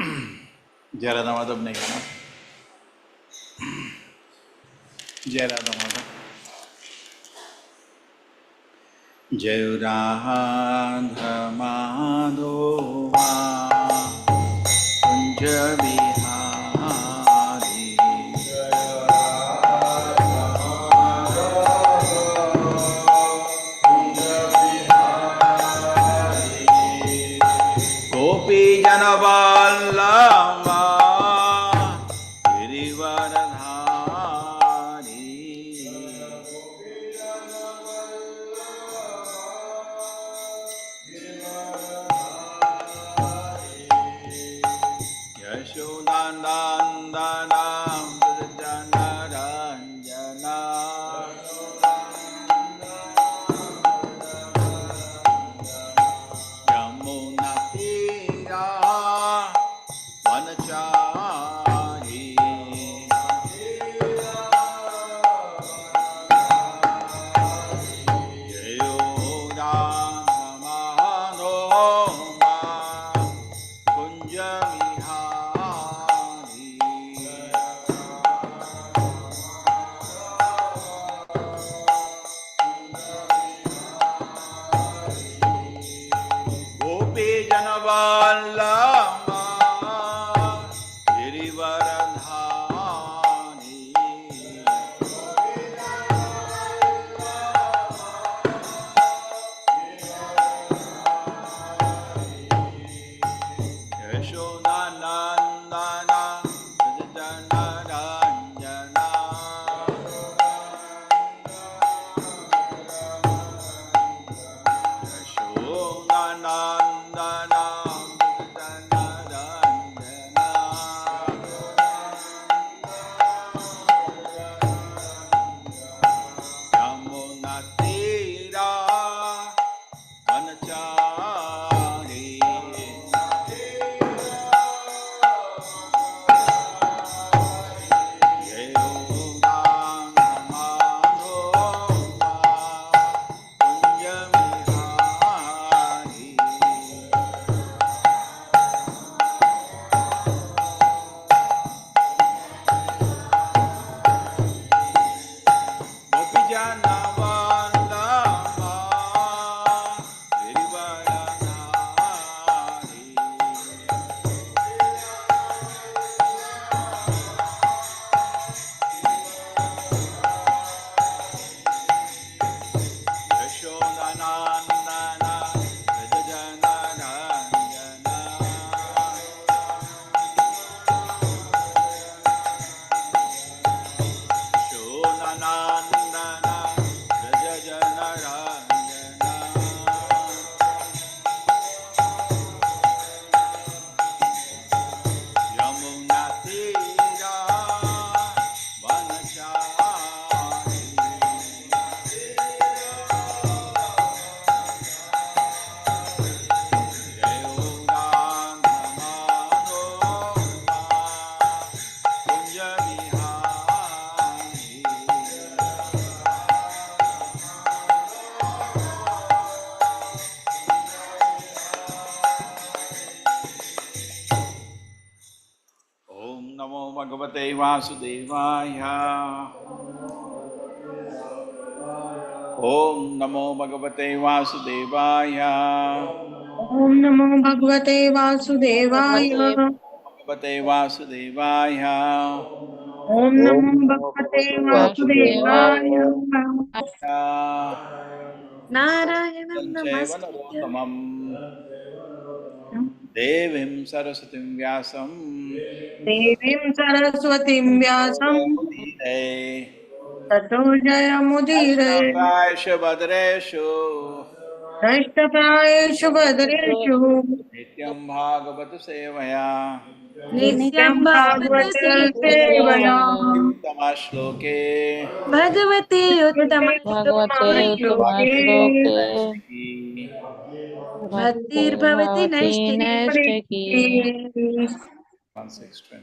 जय राधा माधव नहीं गाना। जय राधा माधव। जय राधा माधवा कुंज बिहारी। गोपी जन वल्लभा भगवते वासुदेवाय। ओम नमो भगवते वासुदेवाय। ओम नमो भगवते वासुदेवाय। भगवते वासुदेवाय। ओम नमो भगवते वासुदेवाय। नारायणं चैव नमस्कृत्य नरोत्तमं देवीं सरस्वतीं व्यासं देवीं सरस्वतीं व्यासं ततो जयमुदीरये। वैष्णवायेषु भद्रेषु नष्टप्रायेषु भद्रेषु नित्यं भागवत सेवया नित्यं नित्यं भागवत भागवत सेवया सेवया। उत्तमश्लोके भगवते उत्तमः उत्तमश्लोके श्लोके भक्तिर्भवति नैष्ठिकी। 1624.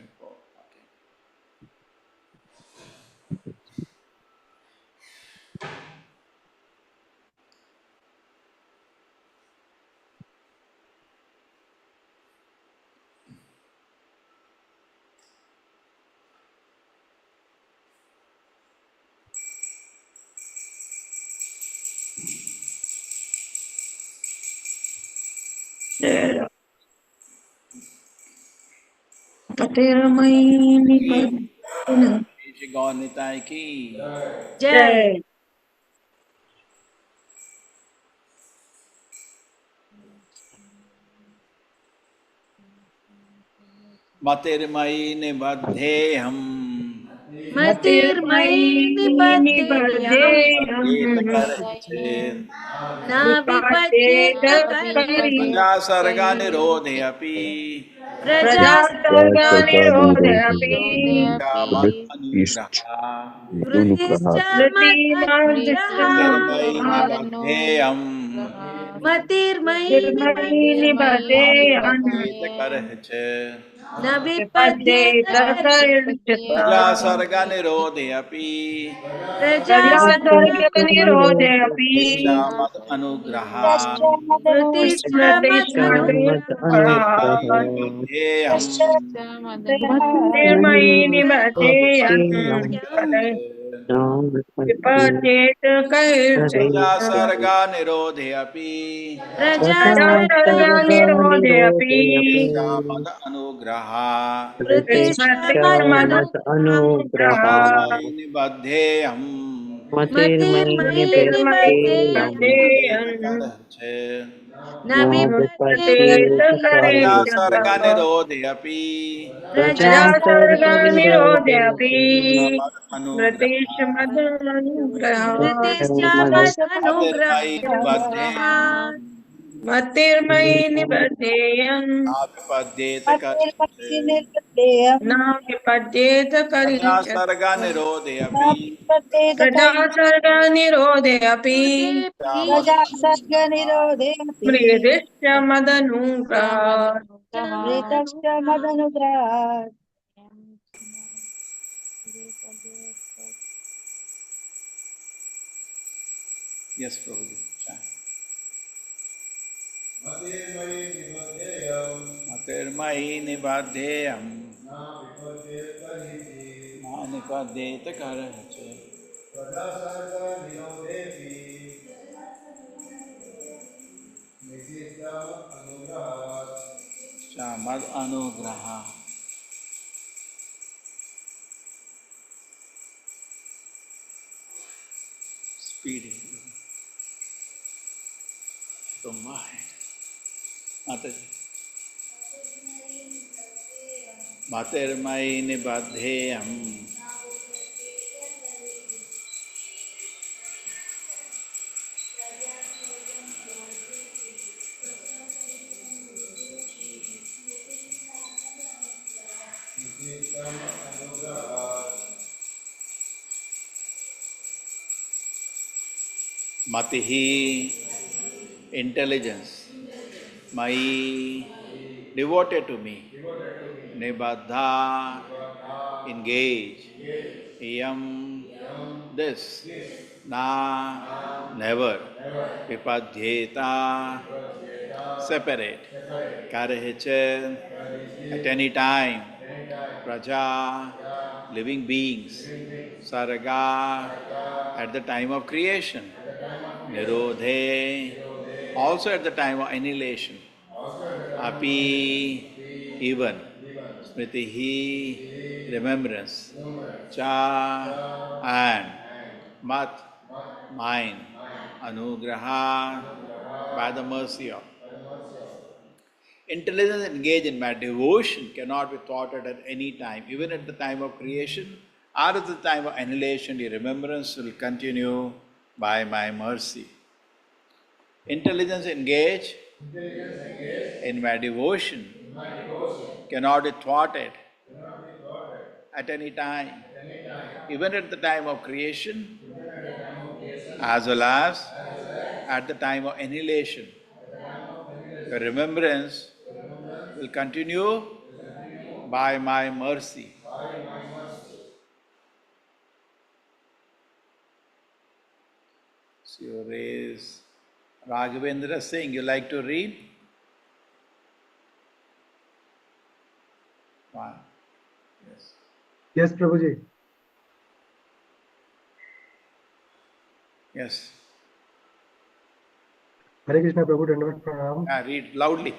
पतिर्मयी निबद्धन श्री गौर निताय की जय जय मतिर्मयी निबद्धेऽहम् मतिर्मयि मतिर्मयी निबद्धेयम् विपद्येत निबद्धेयम् करचित् न विपद्येत विपद्येत करि करिष्यति प्रजा सर्गा निरोधे अपि प्रजा प्रजासर्गानिरोधेऽपि मद East अनुग्रह वृत्तिश्च Anugrahat मदनुग्रहा मतिर्मयी निबद्धेऽहम् मतिर्मयि निर्मयी न निबद्धेयम् विपद्येत करचित् न विपद्येत विपद्येत करिष्यति करिष्यता प्रजा सर्गा निरोधे अपि प्रजा प्रजासर्गनिरोधेऽपि मद अनुग्रह वृत्तिश्च मतिर्मयी मदनुग्रहा निबद्धेऽहम् निर्मयी निबद्धेयम् विपद्येत प्रजा करिष्यता सर्गा निरोधे अपि प्रजा प्रजासर्गनिरोधेऽपि मद अनुग्रह वृत्तिश्च मत मतिर्मनुग्रह अनुग्रहा मतिर्मयी निबद्धेऽहम् मतिर्मयि निबद्धेयम् विपद्येत निर्मयी करचित् न विपद्येत विपद्येत प्रजा करिष्यता सर्गा निरोधे अपि प्रजा प्रजासर्गनिरोधेऽपि मद अनुग्रह प्रतीशमदनुग्रहात् वृत्तिश्च मतिर्मयी मदनुग्रहात् निबद्धेऽहम् मतिर्मयि निबद्धेयम् न विपद्येत करचित् न विपद्येत प्रजा करिष्यत् सर्गा निरोधे अपि प्रजासर्गनिरोधे अपि कृतेऽपि मद अनुग्रह मृदिश्च मदनुग्रहात् यस प्रभु जी मतिर्मयी निबद्धेयम् न निपद्येत करचित् मद अनुग्रह स्पीड तो माइंड माता जी मतिर्मयी निबद्धेयम् मति ही intelligence my devoted to me nibaddha engage yam this na never vipadhyeta separate karhiche at any time praja living beings sarga at the time of creation nirodhe also at the time of annihilation api even smritihi remembrance cha and mat mine anugraha by the mercy of intelligence engaged in my devotion cannot be thwarted at any time, even at the time of creation or at the time of annihilation. The remembrance will continue by my mercy. Intelligence engaged in my devotion cannot be thwarted at any time, even at the time of creation as well as at the time of annihilation. The remembrance will continue by my mercy. So you raise Raghavendra Singh, you like to read? One. Yes. Yes, Prabhuji. Yes. Hare Krishna, Prabhu, Dandavat Pranam. Read loudly.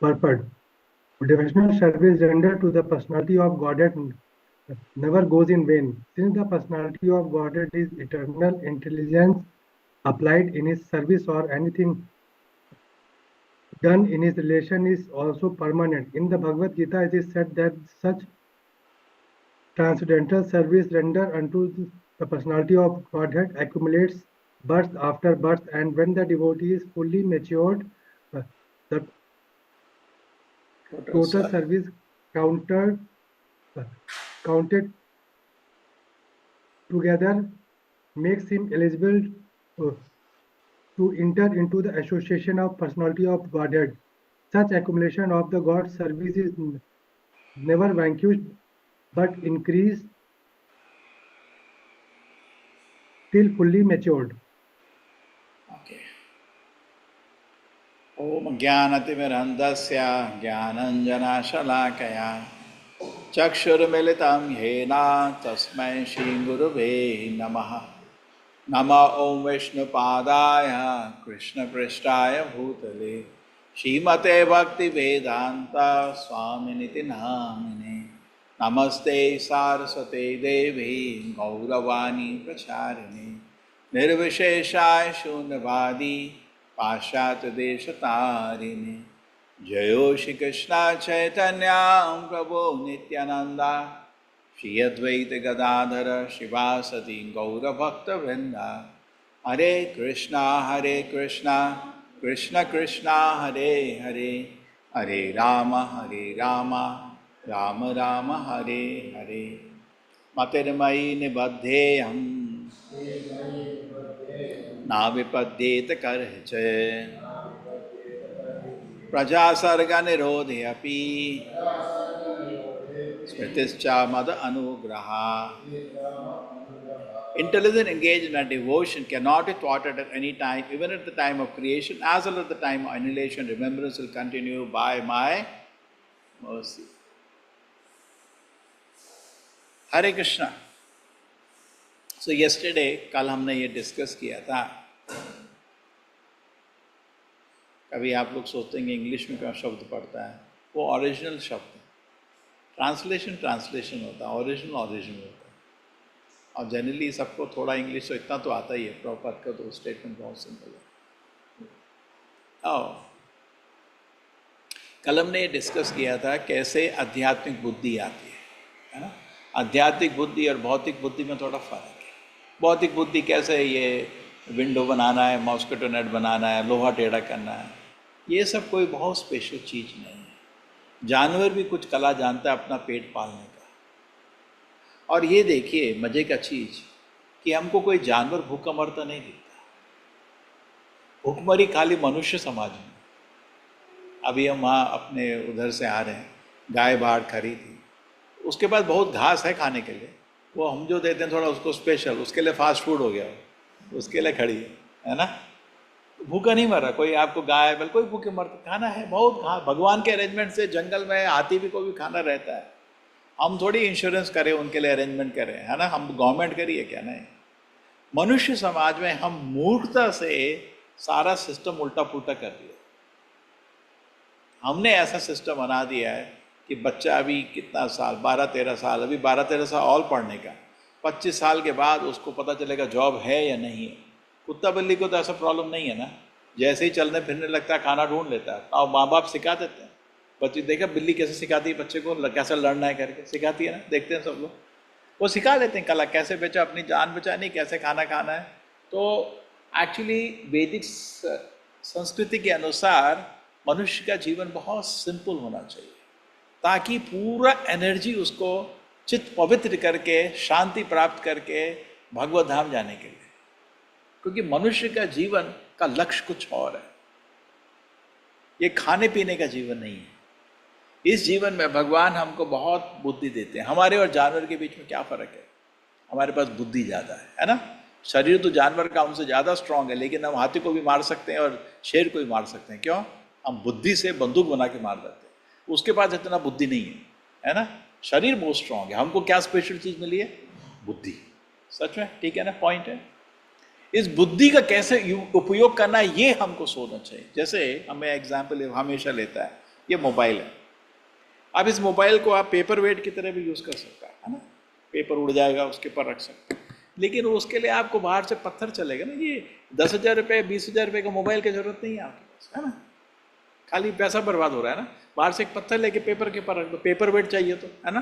purport. Devotional service rendered to the personality of Godhead never goes in vain, since the personality of Godhead is eternal intelligence applied in his service, or anything done in his relation is also permanent. In the Bhagavad Gita, it is said that such transcendental service rendered unto the personality of Godhead accumulates birth after birth, and when the devotee is fully matured, the total service counted together makes him eligible to enter into the association of personality of Godhead. Such accumulation of the God service is never vanquished but increased till fully matured. Okay. Om Jnanatimirandasya Jnananjanashalakaya Chakshurmilitam Yena Tasmai Shri Gurave Namaha. Nama Om Vishnupadaya Krishna Prishtaya Bhutale Shrimate Bhakti Vedanta Swaminiti Namine Namaste Saraswate Devi Gauravani Pracharini Nirvisheshaya Shunyavadi Pashat Deshatarine Jayo Shri Krishna Chaitanya Prabhu Nityananda Shri Advaita Gadadhara Shivasati Gaura Bhakta Vrinda Hare Krishna Krishna Krishna Hare Hare Hare Rama Rama Rama Hare Hare Matirmai Nibadheyam Na Vipadyeta Karche Praja Sarga Nirodhe Api Smritischa Mada Anugraha. Intelligent engaged in a devotion cannot be thwarted at any time, even at the time of creation, as well as at the time of annihilation. Remembrance will continue by my mercy. Hare Krishna. So yesterday, कल हमने ये discuss किया था. कभी आप लोग सोचते हैं इंग्लिश में क्या शब्द पढ़ता है, वो ओरिजिनल शब्द है. ट्रांसलेशन होता है, ओरिजिनल होता है. और जनरली सबको थोड़ा इंग्लिश तो इतना तो आता ही है. प्रॉपर का तो स्टेटमेंट बहुत सिंपल है. कल हमने ये डिस्कस किया था कैसे आध्यात्मिक बुद्धि आती है ना. आध्यात्मिक बुद्धि और भौतिक बुद्धि में थोड़ा फर्क है. भौतिक बुद्धि कैसे ये विंडो बनाना है, मॉस्किटो नेट बनाना है, लोहा टेढ़ा करना है, ये सब कोई बहुत स्पेशल चीज़ नहीं है. जानवर भी कुछ कला जानता है अपना पेट पालने का. और ये देखिए मज़े का चीज़ कि हमको कोई जानवर भूखमरता नहीं दिखता. भूखमरी खाली मनुष्य समाज में. अभी हम वहाँ अपने उधर से आ रहे हैं, गाय बाढ़ खड़ी थी, उसके पास बहुत घास है खाने के लिए. वो हम जो देते हैं थोड़ा उसको स्पेशल, उसके लिए फास्ट फूड हो गया, उसके लिए खड़ी है ना. भूखा नहीं मर रहा कोई. आपको गाय बैल कोई भूखे मरता, खाना है बहुत. घास भगवान के अरेंजमेंट से जंगल में हाथी भी को भी खाना रहता है. हम थोड़ी इंश्योरेंस करें उनके लिए अरेंजमेंट करें, है ना. हम गवर्नमेंट करिए क्या. नहीं. मनुष्य समाज में हम मूर्खता से सारा सिस्टम उल्टा पुल्टा कर दिया. हमने ऐसा सिस्टम बना दिया है कि बच्चा अभी कितना साल, 12-13 साल, अभी 12-13 साल और पढ़ने का, 25 साल के बाद उसको पता चलेगा जॉब है या नहीं है. कुत्ता बिल्ली को तो ऐसा प्रॉब्लम नहीं है ना. जैसे ही चलने फिरने लगता है खाना ढूंढ लेता है. और माँ बाप सिखा देते हैं. बच्चे देखा बिल्ली कैसे सिखाती है बच्चे को, कैसे लड़ना है करके सिखाती है ना. देखते हैं सब लोग, वो सिखा लेते हैं कला, कैसे बचा अपनी जान बचानी, कैसे खाना खाना है. तो एक्चुअली वैदिक संस्कृति के अनुसार मनुष्य का जीवन बहुत सिंपल होना चाहिए, ताकि पूरा एनर्जी उसको चित्त पवित्र करके शांति प्राप्त करके भगवत धाम जाने के लिए. क्योंकि मनुष्य का जीवन का लक्ष्य कुछ और है. ये खाने पीने का जीवन नहीं है. इस जीवन में भगवान हमको बहुत बुद्धि देते हैं. हमारे और जानवर के बीच में क्या फ़र्क है. हमारे पास बुद्धि ज़्यादा है ना. शरीर तो जानवर का हमसे ज़्यादा स्ट्रांग है, लेकिन हम हाथी को भी मार सकते हैं और शेर को भी मार सकते हैं. क्यों? हम बुद्धि से बंदूक बना के मार देते हैं. उसके पास इतना बुद्धि नहीं है ना. शरीर बहुत स्ट्रांग है. हमको क्या स्पेशल चीज़ मिली है? बुद्धि. सच में ठीक है ना. पॉइंट है. इस बुद्धि का कैसे उपयोग करना है ये हमको सोचना चाहिए. जैसे हमें एग्जाम्पल हमेशा लेता है, ये मोबाइल है। अब इस मोबाइल को आप पेपर वेट की तरह भी यूज़ कर सकता है ना, पेपर उड़ जाएगा उसके ऊपर रख सकते हैं, लेकिन उसके लिए आपको बाहर से पत्थर चलेगा ना। ये 10,000 रुपये 20,000 रुपये का मोबाइल की जरूरत नहीं है आपके पास, है ना, खाली पैसा बर्बाद हो रहा है ना। बाहर से एक पत्थर लेके पेपर के ऊपर रख दो, पेपर वेट चाहिए तो, है ना,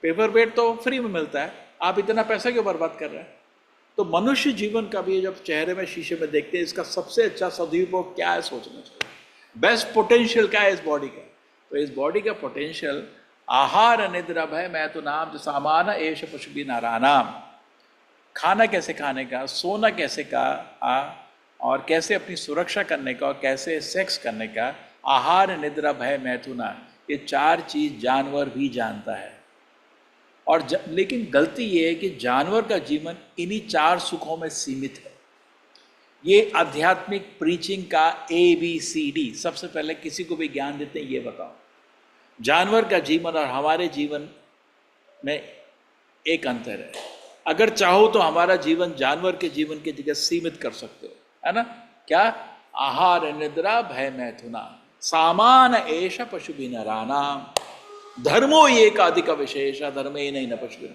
पेपर वेट तो फ्री में मिलता है, आप इतना पैसा क्यों बर्बाद कर रहे हैं। तो मनुष्य जीवन का भी जब चेहरे में शीशे में देखते हैं, इसका सबसे अच्छा सदुपयोग क्या है सोचना चाहिए। बेस्ट पोटेंशियल क्या है इस बॉडी का, तो इस बॉडी का पोटेंशियल आहार निद्रा भय मैथुन नाम जो सामान एश पशुभी नारानाम, खाना कैसे खाने का, सोना कैसे का और कैसे अपनी सुरक्षा करने का और कैसे सेक्स करने का, आहार निद्रा भय मैथुना, ये 4 चीज जानवर भी जानता है। और लेकिन गलती ये है कि जानवर का जीवन इन्हीं 4 सुखों में सीमित है। ये आध्यात्मिक प्रीचिंग का ABCD, सबसे पहले किसी को भी ज्ञान देते हैं ये बताओ, जानवर का जीवन और हमारे जीवन में एक अंतर है। अगर चाहो तो हमारा जीवन जानवर के जीवन की जगह सीमित कर सकते हो, है ना। क्या, आहार निद्रा भय मैथुना सामान एष पशुभिः नराणाम धर्मो एक अधिक विशेष धर्म ही नहीं न पशु।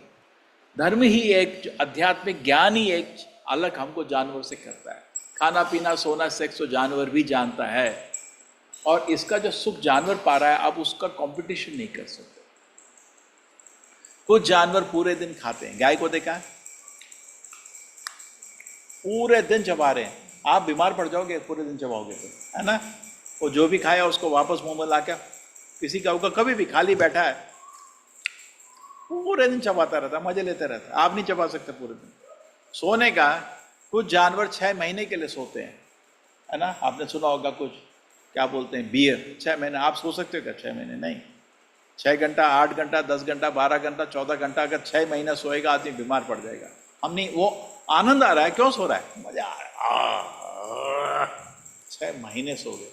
धर्म ही एक आध्यात्मिक ज्ञान ही एक अलग हमको जानवर से करता है। खाना पीना सोना सेक्स तो जानवर भी जानता है, और इसका जो सुख जानवर पा रहा है आप उसका कंपटीशन नहीं कर सकते। कुछ जानवर पूरे दिन खाते हैं, गाय को देखा है, पूरे दिन चबा रहे हैं, आप बीमार पड़ जाओगे पूरे दिन चबाओगे तो, है ना। वो जो भी खाया उसको वापस मुंह में ला के, किसी का होगा कभी भी खाली बैठा है पूरे दिन चबाता रहता है, मजे लेते रहता है, आप नहीं चबा सकते पूरे दिन। सोने का, कुछ जानवर 6 महीने के लिए सोते हैं, है ना, आपने सुना होगा कुछ क्या बोलते हैं बियर, 6 महीने। आप सो सकते हो क्या 6 महीने? नहीं, 6 घंटा 8 घंटा 10 घंटा 12 घंटा 14 घंटा, अगर 6 महीना सोएगा आदमी बीमार पड़ जाएगा। हम नहीं, वो आनंद आ रहा है, क्यों सो रहा है, मजा आ रहा है, 6 महीने सो गए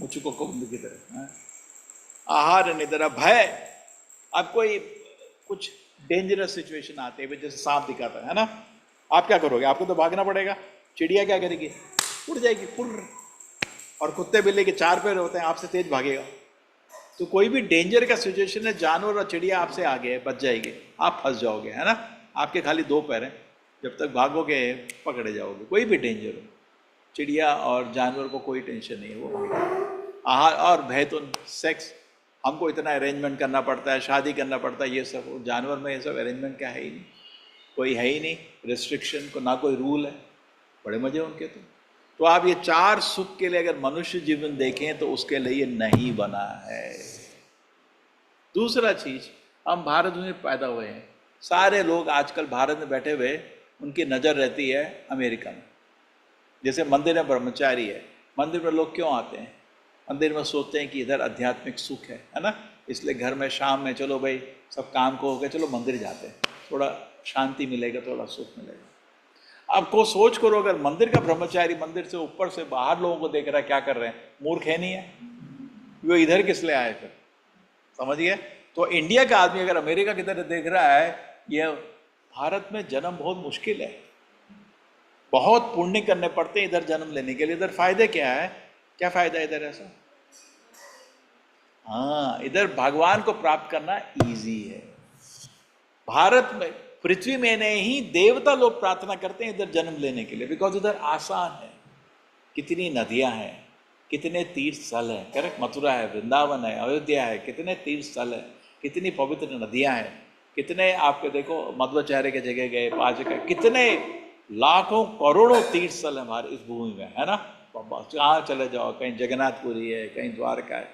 मुझको कुंभ की तरह। आहार निद्रा भय, अब कोई कुछ डेंजरस सिचुएशन आते हैं जैसे सांप दिखाता है ना, आप क्या करोगे, आपको तो भागना पड़ेगा। चिड़िया क्या करेगी, उड़ जाएगी फुर्र, और कुत्ते बिल्ली के 4 पैर होते हैं, आपसे तेज भागेगा। तो कोई भी डेंजर का सिचुएशन है, जानवर और चिड़िया आपसे आगे है, बच जाएगी, आप फंस जाओगे, है ना। आपके खाली 2 पैर हैं, जब तक भागोगे पकड़े जाओगे। कोई भी डेंजर हो, चिड़िया और जानवर को कोई टेंशन नहीं है, वो आहार और भय तो सेक्स, हमको इतना अरेंजमेंट करना पड़ता है, शादी करना पड़ता है, ये सब। जानवर में ये सब अरेंजमेंट क्या है ही नहीं, कोई है ही नहीं, रिस्ट्रिक्शन को ना कोई रूल है, बड़े मजे उनके। तो आप ये 4 सुख के लिए अगर मनुष्य जीवन देखें तो उसके लिए ये नहीं बना है। दूसरा चीज, हम भारत में पैदा हुए हैं, सारे लोग आजकल भारत में बैठे हुए उनकी नज़र रहती है अमेरिका में। जैसे मंदिर में ब्रह्मचारी है, मंदिर में लोग क्यों आते हैं, मंदिर में सोचते हैं कि इधर आध्यात्मिक सुख है ना, इसलिए घर में शाम में चलो भाई सब काम को हो गया, चलो मंदिर जाते हैं, थोड़ा शांति मिलेगा, थोड़ा सुख मिलेगा। आपको सोच करो, अगर मंदिर का ब्रह्मचारी मंदिर से ऊपर से बाहर लोगों को देख रहा है, क्या कर रहे हैं, मूर्ख है नहीं है, वो इधर किस लिए आए फिर, समझिए। तो इंडिया का आदमी अगर अमेरिका की तरह देख रहा है, यह भारत में जन्म बहुत मुश्किल है, बहुत पुण्य करने पड़ते हैं इधर जन्म लेने के लिए। इधर फायदे क्या है, क्या फायदा है इधर ऐसा, हाँ, इधर भगवान को प्राप्त करना इजी है। भारत में, पृथ्वी में नहीं, देवता लोग प्रार्थना करते हैं इधर जन्म लेने के लिए, बिकॉज इधर आसान है। कितनी नदियां हैं, कितने तीर्थ स्थल हैं, करेक्ट, मथुरा है, वृंदावन है, अयोध्या है, कितने तीर्थ स्थल है, कितनी पवित्र नदियां हैं, कितने आपके देखो मध्वाचार्य के जगह गए, 5 जगह, कितने लाखों करोड़ों तीर्थ स्थल है हमारे इस भूमि में, है ना। जहाँ चले जाओ, कहीं जगन्नाथपुरी है, कहीं द्वारका है,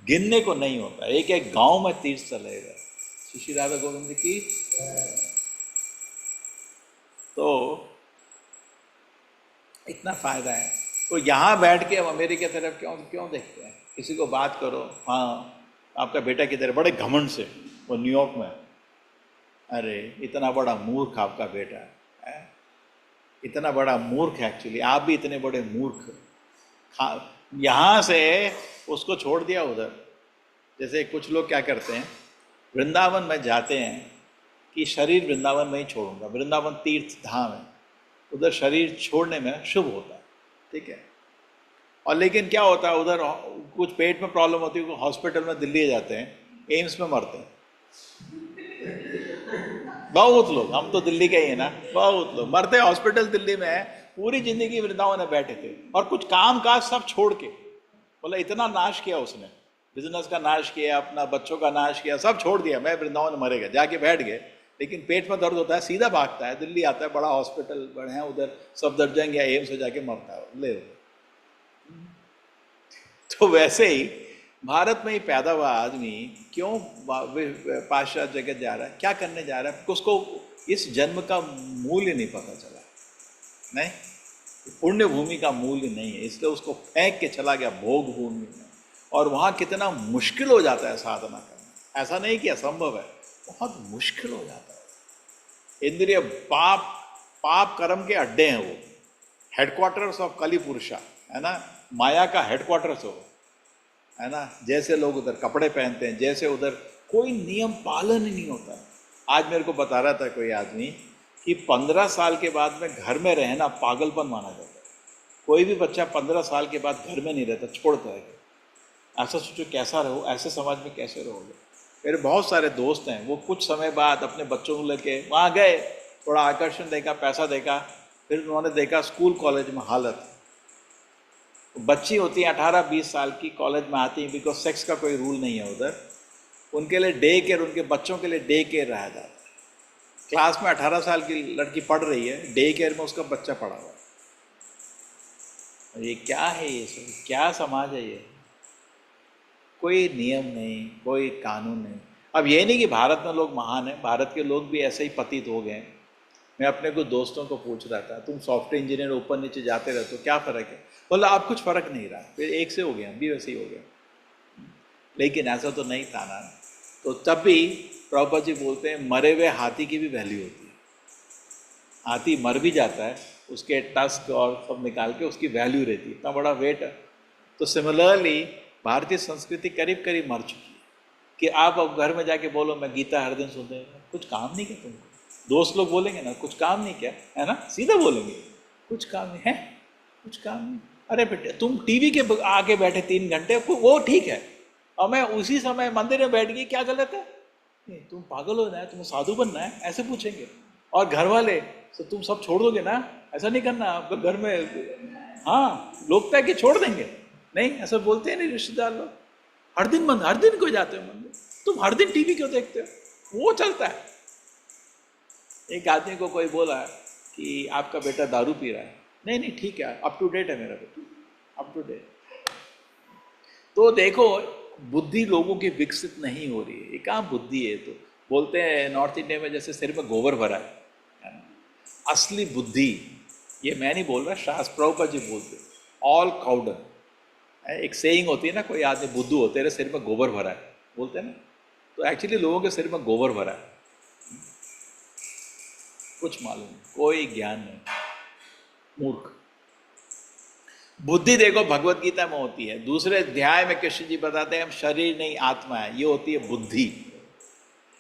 गिनने को नहीं होता, एक एक गांव में तीर्थ स्थल है इधर। श्री राधा गोविंद की। तो इतना फायदा है। तो यहाँ बैठ के हम अमेरिका की तरफ क्यों देखते हैं, किसी को बात करो, हाँ आपका बेटा किधर, बड़े घमंड से, वो न्यूयॉर्क में, अरे इतना बड़ा मूर्ख आपका बेटा है, इतना बड़ा मूर्ख है, एक्चुअली आप भी इतने बड़े मूर्ख। यहाँ से उसको छोड़ दिया उधर। जैसे कुछ लोग क्या करते हैं, वृंदावन में जाते हैं कि शरीर वृंदावन में ही छोड़ूंगा, वृंदावन तीर्थ धाम है, उधर शरीर छोड़ने में शुभ होता है, ठीक है। और लेकिन क्या होता है उधर कुछ पेट में प्रॉब्लम होती है, हॉस्पिटल में दिल्ली जाते हैं, एम्स में मरते हैं बहुत लोग। हम तो दिल्ली के ही हैं ना, बहुत लोग मरते हैं हॉस्पिटल दिल्ली में है। पूरी जिंदगी वृंदावन में बैठे थे और कुछ काम काज सब छोड़ के, बोला इतना नाश किया उसने, बिजनेस का नाश किया, अपना बच्चों का नाश किया, सब छोड़ दिया, मैं वृंदावन मरेगा, जाके बैठ गए। लेकिन पेट में दर्द होता है, सीधा भागता है, दिल्ली आता है, बड़ा हॉस्पिटल बड़े हैं उधर, सफदरजंग या एम्स से जाके मरता है, ले। तो वैसे ही भारत में ही पैदा हुआ आदमी क्यों पाश्चात्य जगत जा रहा है, क्या करने जा रहा है? उसको इस जन्म का मूल्य नहीं पता चला, नहीं, पुण्य भूमि का मूल्य नहीं है, इसलिए उसको फेंक के चला गया भोग भूमि में। और वहाँ कितना मुश्किल हो जाता है साधना करना, ऐसा नहीं कि असंभव है, बहुत मुश्किल हो जाता है। इंद्रिय पाप कर्म के अड्डे हैं वो, हेडक्वार्टर्स ऑफ कली पुरुषा है ना, माया का हेडक्वार्टर्स हो, है ना। जैसे लोग उधर कपड़े पहनते हैं, जैसे उधर कोई नियम पालन ही नहीं होता। आज मेरे को बता रहा था कोई आदमी कि 15 साल के बाद में घर में रहना पागलपन माना जाता है। कोई भी बच्चा 15 साल के बाद घर में नहीं रहता, छोड़ता है। ऐसा सोचो कैसा रहो, ऐसे समाज में कैसे रहोगे। मेरे बहुत सारे दोस्त हैं, वो कुछ समय बाद अपने बच्चों को लेके वहाँ गए, थोड़ा आकर्षण देखा, पैसा देखा, फिर उन्होंने देखा स्कूल कॉलेज में हालत, बच्ची होती है 18-20 साल की, कॉलेज में आती है, बिकॉज सेक्स का कोई रूल नहीं है उधर, उनके लिए डे केयर, उनके बच्चों के लिए डे केयर रहा जाता है। क्लास में 18 साल की लड़की पढ़ रही है, डे केयर में उसका बच्चा पढ़ा हुआ है। ये क्या है, ये सब क्या समाज है ये? कोई नियम नहीं, कोई कानून नहीं। अब ये नहीं कि भारत में लोग महान हैं, भारत के लोग भी ऐसे ही पतित हो गए हैं। मैं अपने कुछ दोस्तों को पूछ रहा था, तुम सॉफ्टवेयर इंजीनियर ऊपर नीचे जाते रहते हो, क्या फ़र्क है? बोला आप कुछ फ़र्क नहीं रहा, फिर एक से हो गया, हम भी वैसे ही हो गए। लेकिन ऐसा तो नहीं था ना। तो तब भी प्रभुपाद जी बोलते हैं मरे हुए हाथी की भी वैल्यू होती है। हाथी मर भी जाता है, उसके टस्क और सब निकाल के उसकी वैल्यू रहती है, इतना बड़ा वेट है। तो सिमिलरली भारतीय संस्कृति करीब करीब मर चुकी है कि आप अब घर में जाके बोलो मैं गीता हर दिन सुनते हैं, कुछ काम नहीं किया तुमको। दोस्त लोग बोलेंगे ना कुछ काम नहीं किया है ना, सीधा बोलेंगे कुछ काम नहीं है, कुछ काम नहीं। अरे बेटे तुम टीवी के आगे बैठे 3 घंटे, वो ठीक है, और मैं उसी समय मंदिर में बैठ गई, क्या गलत है? नहीं, तुम पागल हो ना, तुम्हें साधु बनना है, ऐसे पूछेंगे। और घर वाले तो तुम सब छोड़ दोगे ना, ऐसा नहीं करना आपको घर में। हाँ, लोग तय कि छोड़ देंगे, नहीं ऐसा बोलते हैं नहीं रिश्तेदार लोग। हर दिन क्यों जाते हो मंदिर, तुम हर दिन टीवी क्यों देखते हो? वो चलता है। एक आदमी को कोई बोला कि आपका बेटा दारू पी रहा है, नहीं ठीक है, अप टू डेट है मेरा बेटा, अप टू डेट। तो देखो बुद्धि लोगों की विकसित नहीं हो रही है। ये कहाँ बुद्धि है? तो बोलते हैं नॉर्थ इंडिया में जैसे सिर में गोबर भरा है ना? असली बुद्धि, ये मैं नहीं बोल रहा, शास्त्र प्रभुपाद जी बोलते, ऑल काउडर। एक सेइंग होती है ना, कोई आदमी बुद्धू होते हैं, सिर में गोबर भरा है, बोलते हैं ना। तो एक्चुअली लोगों के सिर में गोबर भरा है, कुछ मालूम नहीं, कोई ज्ञान नहीं, मूर्ख। बुद्धि देखो भगवत गीता में होती है, दूसरे अध्याय में कृष्ण जी बताते हैं हम शरीर नहीं आत्मा है, ये होती है बुद्धि।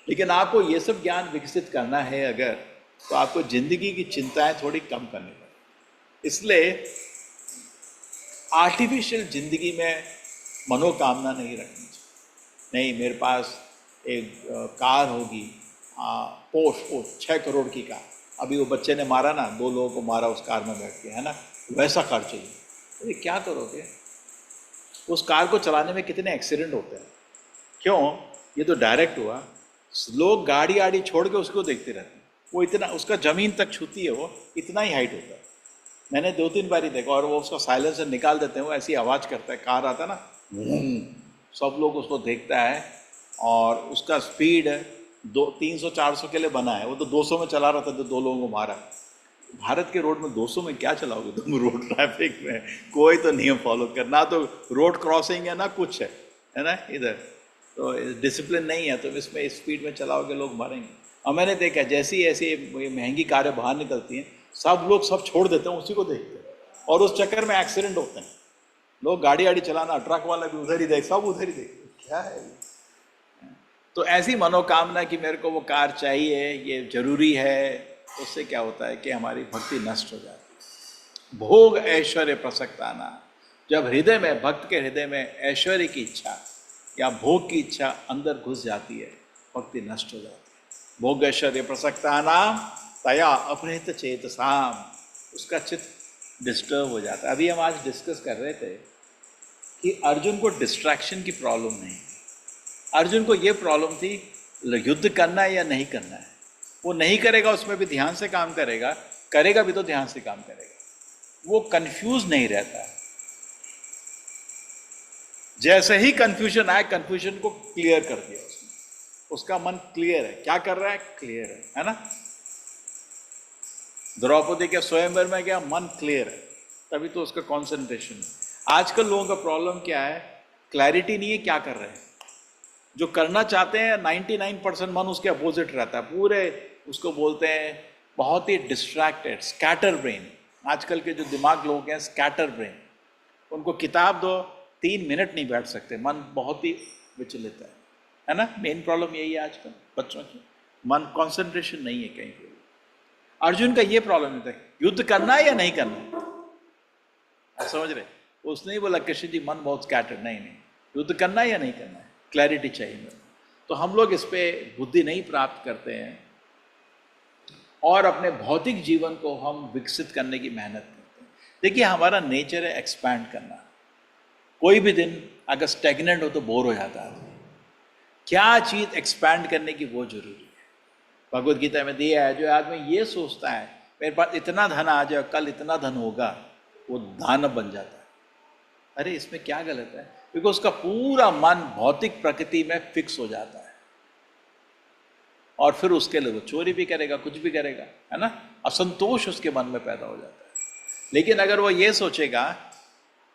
लेकिन आपको ये सब ज्ञान विकसित करना है अगर, तो आपको जिंदगी की चिंताएं थोड़ी कम करनी पड़ेगी। इसलिए आर्टिफिशियल जिंदगी में मनोकामना नहीं रखनी चाहिए। नहीं मेरे पास एक कार होगी, पोस्ट 6 करोड़ की कार, अभी वो बच्चे ने मारा ना, 2 लोगों को मारा उस कार में बैठ के, है ना, वैसा कार चाहिए। अरे क्या करोगे? उस कार को चलाने में कितने एक्सीडेंट होते हैं, क्यों? ये तो डायरेक्ट हुआ, लोग गाड़ी आड़ी छोड़ के उसको देखते रहते हैं, वो इतना उसका ज़मीन तक छूती है, वो इतना ही हाइट होता है। मैंने 2-3 बार ही देखा, और वो उसका साइलेंसर निकाल देते हैं, वो ऐसी आवाज़ करता है, कार आता है ना, सब लोग उसको देखता है। और उसका स्पीड 300-400 के लिए बना है, वो तो 200 में चला रहा था तो 2 लोगों को मारा। भारत के रोड में 200 में क्या चलाओगे तुम? रोड ट्रैफिक में कोई तो नियम फॉलो करना, तो रोड क्रॉसिंग है ना कुछ है ना, इधर तो डिसिप्लिन नहीं है, तो इसमें स्पीड में चलाओगे लोग मरेंगे। और मैंने देखा जैसी ऐसी महंगी कारें बाहर निकलती हैं, सब लोग सब छोड़ देते हैं, उसी को देखते हैं, और उस चक्कर में एक्सीडेंट होते हैं। लोग गाड़ी आड़ी चलाना, ट्रक वाला भी उधर ही देख, सब उधर ही देख, क्या है? तो ऐसी मनोकामना कि मेरे को वो कार चाहिए, ये जरूरी है, उससे क्या होता है कि हमारी भक्ति नष्ट हो जाती है। भोग ऐश्वर्य प्रसक्ताना, जब हृदय में, भक्त के हृदय में ऐश्वर्य की इच्छा या भोग की इच्छा अंदर घुस जाती है, भक्ति नष्ट हो जाती है। भोग ऐश्वर्य प्रसक्ता नाम तया अपहृत चेतसाम, उसका चित्त डिस्टर्ब हो जाता है। अभी हम आज डिस्कस कर रहे थे कि अर्जुन को डिस्ट्रैक्शन की प्रॉब्लम नहीं, अर्जुन को ये प्रॉब्लम थी युद्ध करना है या नहीं करना है। वो नहीं करेगा, उसमें भी ध्यान से काम करेगा, करेगा भी तो ध्यान से काम करेगा, वो कंफ्यूज नहीं रहता। जैसे ही कंफ्यूजन आए, कंफ्यूजन को क्लियर कर दिया उसने, उसका मन क्लियर है, क्या कर रहा है, क्लियर है ना। द्रौपदी के स्वयंवर में गया, मन क्लियर है, तभी तो उसका कंसंट्रेशन है। आजकल लोगों का प्रॉब्लम क्या है, क्लैरिटी नहीं है क्या कर रहे हैं। जो करना चाहते हैं 99% मन उसके अपोजिट रहता है, पूरे उसको बोलते हैं बहुत ही डिस्ट्रैक्टेड, स्कैटर ब्रेन। आजकल के जो दिमाग लोग हैं स्कैटर ब्रेन, उनको किताब दो 3 मिनट नहीं बैठ सकते, मन बहुत ही विचलित है ना। मेन प्रॉब्लम यही है आजकल बच्चों की, मन कंसंट्रेशन नहीं है कहीं पे। अर्जुन का ये प्रॉब्लम नहीं था, युद्ध करना है या नहीं करना है, आप समझ रहे। उसने ही बोला कृष्ण जी मन बहुत स्कैटर, नहीं युद्ध करना है या नहीं करना है, क्लैरिटी चाहिए मेरे। तो हम लोग इस पे बुद्धि नहीं प्राप्त करते हैं और अपने भौतिक जीवन को हम विकसित करने की मेहनत करते हैं। देखिए हमारा नेचर है एक्सपैंड करना। कोई भी दिन अगर स्टैग्नेंट हो तो बोर हो जाता है। क्या चीज़ एक्सपैंड करने की वो जरूरी है। भगवद गीता में दिया है, जो आदमी ये सोचता है मेरे पास इतना धन आ जाए, कल इतना धन होगा, वो दानव बन जाता है। अरे इसमें क्या गलत है, क्योंकि उसका पूरा मन भौतिक प्रकृति में फिक्स हो जाता है और फिर उसके लिए वो चोरी भी करेगा, कुछ भी करेगा, है ना। असंतोष उसके मन में पैदा हो जाता है। लेकिन अगर वो ये सोचेगा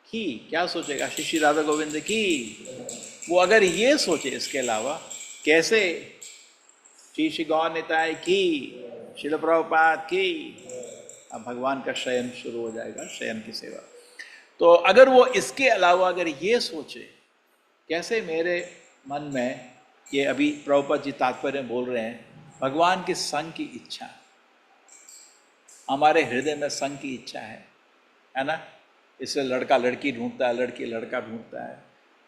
कि, क्या सोचेगा, श्री राधा गोविंद की, वो अगर ये सोचे इसके अलावा कैसे, श्री गौर निताय की, शिल प्रभुपाद की, अब भगवान का शयन शुरू हो जाएगा, शयन की सेवा। तो अगर वो इसके अलावा अगर ये सोचे कैसे मेरे मन में, ये अभी प्रभुपाद जी तात्पर्य बोल रहे हैं, भगवान के संग की इच्छा, हमारे हृदय में संग की इच्छा है ना। इससे लड़का लड़की ढूंढता है, लड़की लड़का ढूंढता है,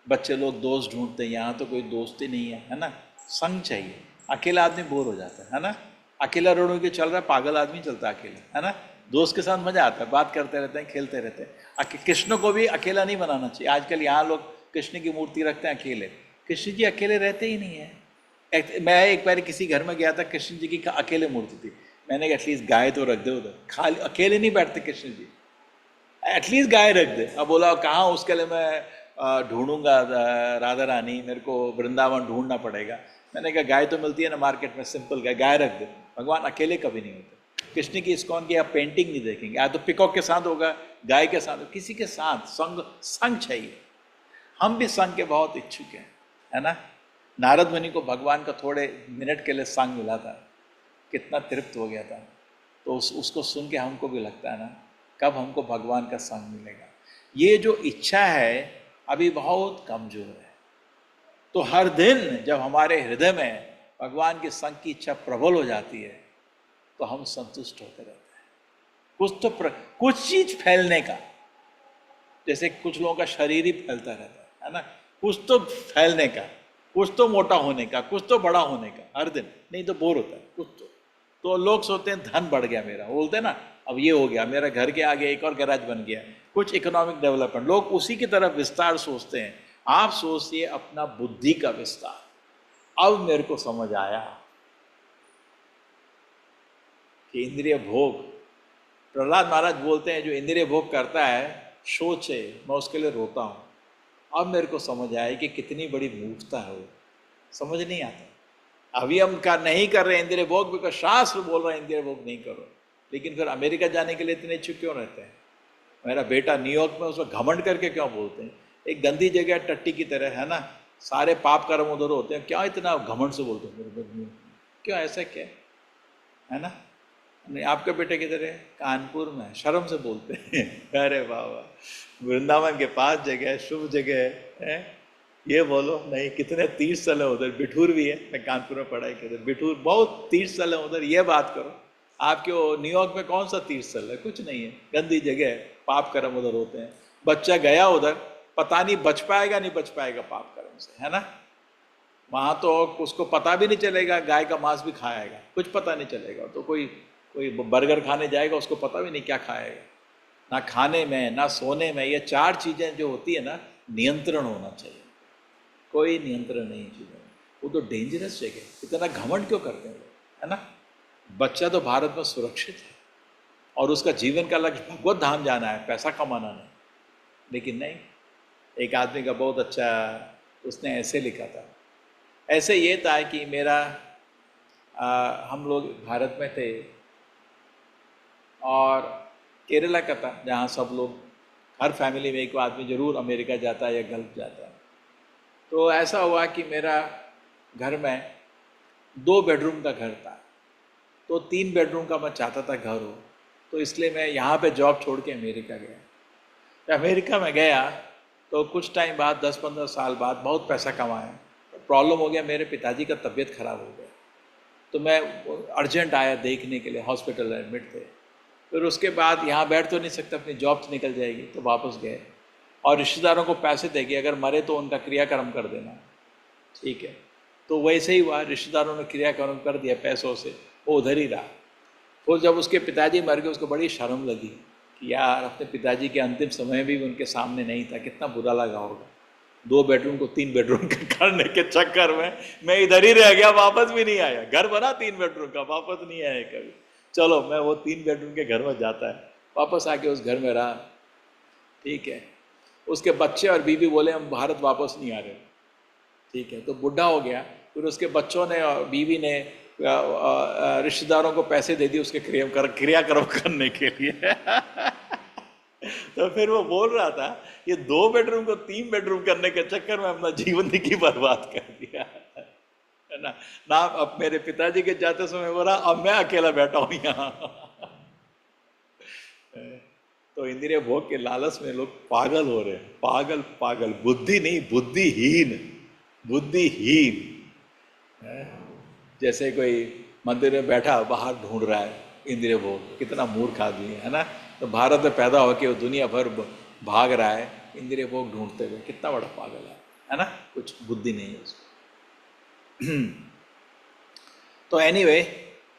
बच्चे लोग दोस्त ढूंढते हैं, यहाँ तो कोई दोस्त ही नहीं है ना। संग चाहिए, अकेला आदमी बोर हो जाता है ना। अकेला रोडों के चल रहा है, पागल आदमी चलता है अकेला, है ना। दोस्त के साथ मजा आता है, बात करते रहते हैं, खेलते रहते हैं। कृष्ण को भी अकेला नहीं बनाना चाहिए। आजकल यहाँ लोग कृष्ण की मूर्ति रखते हैं अकेले, कृष्ण जी अकेले रहते ही नहीं है। मैं एक बार किसी घर में गया था, कृष्ण जी की अकेले मूर्ति थी, मैंने कहा एटलीस्ट गाय तो रख दे उधर, खाली अकेले नहीं बैठते कृष्ण जी, एटलीस्ट गाय रख दे। अब बोला कहाँ, उसके लिए मैं ढूंढूंगा राधा रानी, मेरे को वृंदावन ढूंढना पड़ेगा। मैंने कहा गाय तो मिलती है ना मार्केट में, सिंपल गाय रख दे। भगवान अकेले कभी नहीं होते। कृष्ण की इस्कॉन की आप पेंटिंग नहीं देखेंगे, या तो पिकॉक के साथ होगा, गाय के साथ, किसी के साथ संग चाहिए। हम भी संग के बहुत इच्छुक हैं, है ना। नारद मुनि को भगवान का थोड़े मिनट के लिए संग मिला था, कितना तृप्त हो गया था। तो उसको सुन के हमको भी लगता है ना, कब हमको भगवान का संग मिलेगा। ये जो इच्छा है अभी बहुत कमजोर है। तो हर दिन जब हमारे हृदय में भगवान के संग की इच्छा प्रबल हो जाती है तो हम संतुष्ट होते रहते हैं। कुछ चीज फैलने का, जैसे कुछ लोगों का शरीर ही फैलता रहता है ना, कुछ तो फैलने का, कुछ तो मोटा होने का, कुछ तो बड़ा होने का, हर दिन, नहीं तो बोर होता है कुछ तो लोग सोचते हैं धन बढ़ गया मेरा, बोलते हैं ना, अब ये हो गया, मेरा घर के आगे एक और गैराज बन गया, कुछ इकोनॉमिक डेवलपमेंट, लोग उसी की तरफ विस्तार सोचते हैं। आप सोचिए अपना बुद्धि का विस्तार। अब मेरे को समझ आया कि इंद्रिय भोग, प्रहलाद महाराज बोलते हैं जो इंद्रिय भोग करता है शोच है, मैं उसके लिए रोता हूँ। अब मेरे को समझ आया कि कितनी बड़ी मूर्खता है वो, समझ नहीं आता। अभी हम नहीं कर रहे इंद्रिय भोग, बिकॉज शास्त्र बोल रहे हैं इंद्रिय भोग नहीं करो, लेकिन फिर अमेरिका जाने के लिए इतने इच्छुक क्यों रहते हैं। मेरा बेटा न्यूयॉर्क में, उसमें घमंड करके क्यों बोलते हैं, एक गंदी जगह टट्टी की तरह, है ना, सारे पाप कर्म उधर होते हैं, क्या इतना घमंड से बोलते हैं, क्यों ऐसा क्या है ना। नहीं, आपके बेटे किधर है, कानपुर में, शर्म से बोलते हैं। अरे बाबा, वृंदावन के पास जगह है, शुभ जगह है, ये बोलो नहीं, कितने तीर्थ स्थल है उधर, बिठूर भी है, मैं कानपुर में पढ़ाई किधर, बिठूर बहुत तीर्थ स्थल है उधर, ये बात करो। आपके न्यूयॉर्क में कौन सा तीर्थ स्थल है, कुछ नहीं है, गंदी जगह है, पाप कर्म उधर होते हैं। बच्चा गया उधर, पता नहीं बच पाएगा नहीं बच पाएगा पाप कर्म से, है ना। वहाँ तो उसको पता भी नहीं चलेगा, गाय का मांस भी खाएगा, कुछ पता नहीं चलेगा। तो कोई कोई बर्गर खाने जाएगा, उसको पता भी नहीं क्या खाएगा। ना खाने में ना सोने में, ये 4 चीज़ें जो होती है ना, नियंत्रण होना चाहिए। कोई नियंत्रण नहीं चीज़ों में, वो तो डेंजरस जगह। इतना घमंड क्यों करते हैं लोग, है ना। बच्चा तो भारत में सुरक्षित है और उसका जीवन का लक्ष्य भगवत धाम जाना है, पैसा कमाना नहीं। लेकिन नहीं, एक आदमी का बहुत अच्छा, उसने ऐसे लिखा था, ऐसे ये था कि मेरा हम लोग भारत में थे और केरला का था, जहाँ सब लोग, हर फैमिली में एक आदमी जरूर अमेरिका जाता है या गल्फ जाता है। तो ऐसा हुआ कि मेरा घर में 2 बेडरूम का घर था, तो 3 बेडरूम का मैं चाहता था घर हो, तो इसलिए मैं यहाँ पे जॉब छोड़ के अमेरिका गया। तो अमेरिका में गया तो कुछ टाइम बाद, 10-15 साल बाद बहुत पैसा कमाया। तो प्रॉब्लम हो गया, मेरे पिताजी का तबीयत खराब हो गया, तो मैं अर्जेंट आया देखने के लिए, हॉस्पिटल एडमिट थे। फिर उसके बाद यहाँ बैठ तो नहीं सकता, अपनी जॉब तो निकल जाएगी, तो वापस गए और रिश्तेदारों को पैसे देंगे, अगर मरे तो उनका क्रियाक्रम कर देना, ठीक है। तो वैसे ही हुआ, रिश्तेदारों ने क्रियाक्रम कर दिया पैसों से, वो उधर ही रहा। तो जब उसके पिताजी मर गए, उसको बड़ी शर्म लगी कि यार अपने पिताजी के अंतिम समय भी उनके सामने नहीं था, कितना बुरा लगा होगा। 2 बेडरूम को 3 बेडरूम का करने के चक्कर में मैं इधर ही रह गया, वापस भी नहीं आया। घर बना 3 बेडरूम का, वापस नहीं आया कभी। चलो मैं वो 3 बेडरूम के घर में जाता है, वापस आके उस घर में रहा, ठीक है। उसके बच्चे और बीवी बोले हम भारत वापस नहीं आ रहे, ठीक है। तो बुढ़ा हो गया, फिर उसके बच्चों ने और बीवी ने रिश्तेदारों को पैसे दे दिए उसके क्रियाक्रम करने के लिए। तो फिर वो बोल रहा था ये 2 बेडरूम को 3 बेडरूम करने के चक्कर में अपना जीवन की बर्बाद कर दिया, है ना। ना अब मेरे पिताजी के जाते समय बोला अब मैं अकेला बैठा हूं यहाँ। तो इंद्रिय भोग के लालच में लोग पागल हो रहे हैं, पागल पागल, बुद्धि नहीं, बुद्धिहीन, बुद्धिहीन। जैसे कोई मंदिर में बैठा बाहर ढूंढ रहा है इंद्रिय भोग, कितना मूर्ख आदमी है ना। तो भारत में पैदा होकर वो दुनिया भर भाग रहा है इंद्रिय भोग ढूंढते हुए, कितना बड़ा पागल है ना, कुछ बुद्धि नहीं है उसको। तो एनीवे,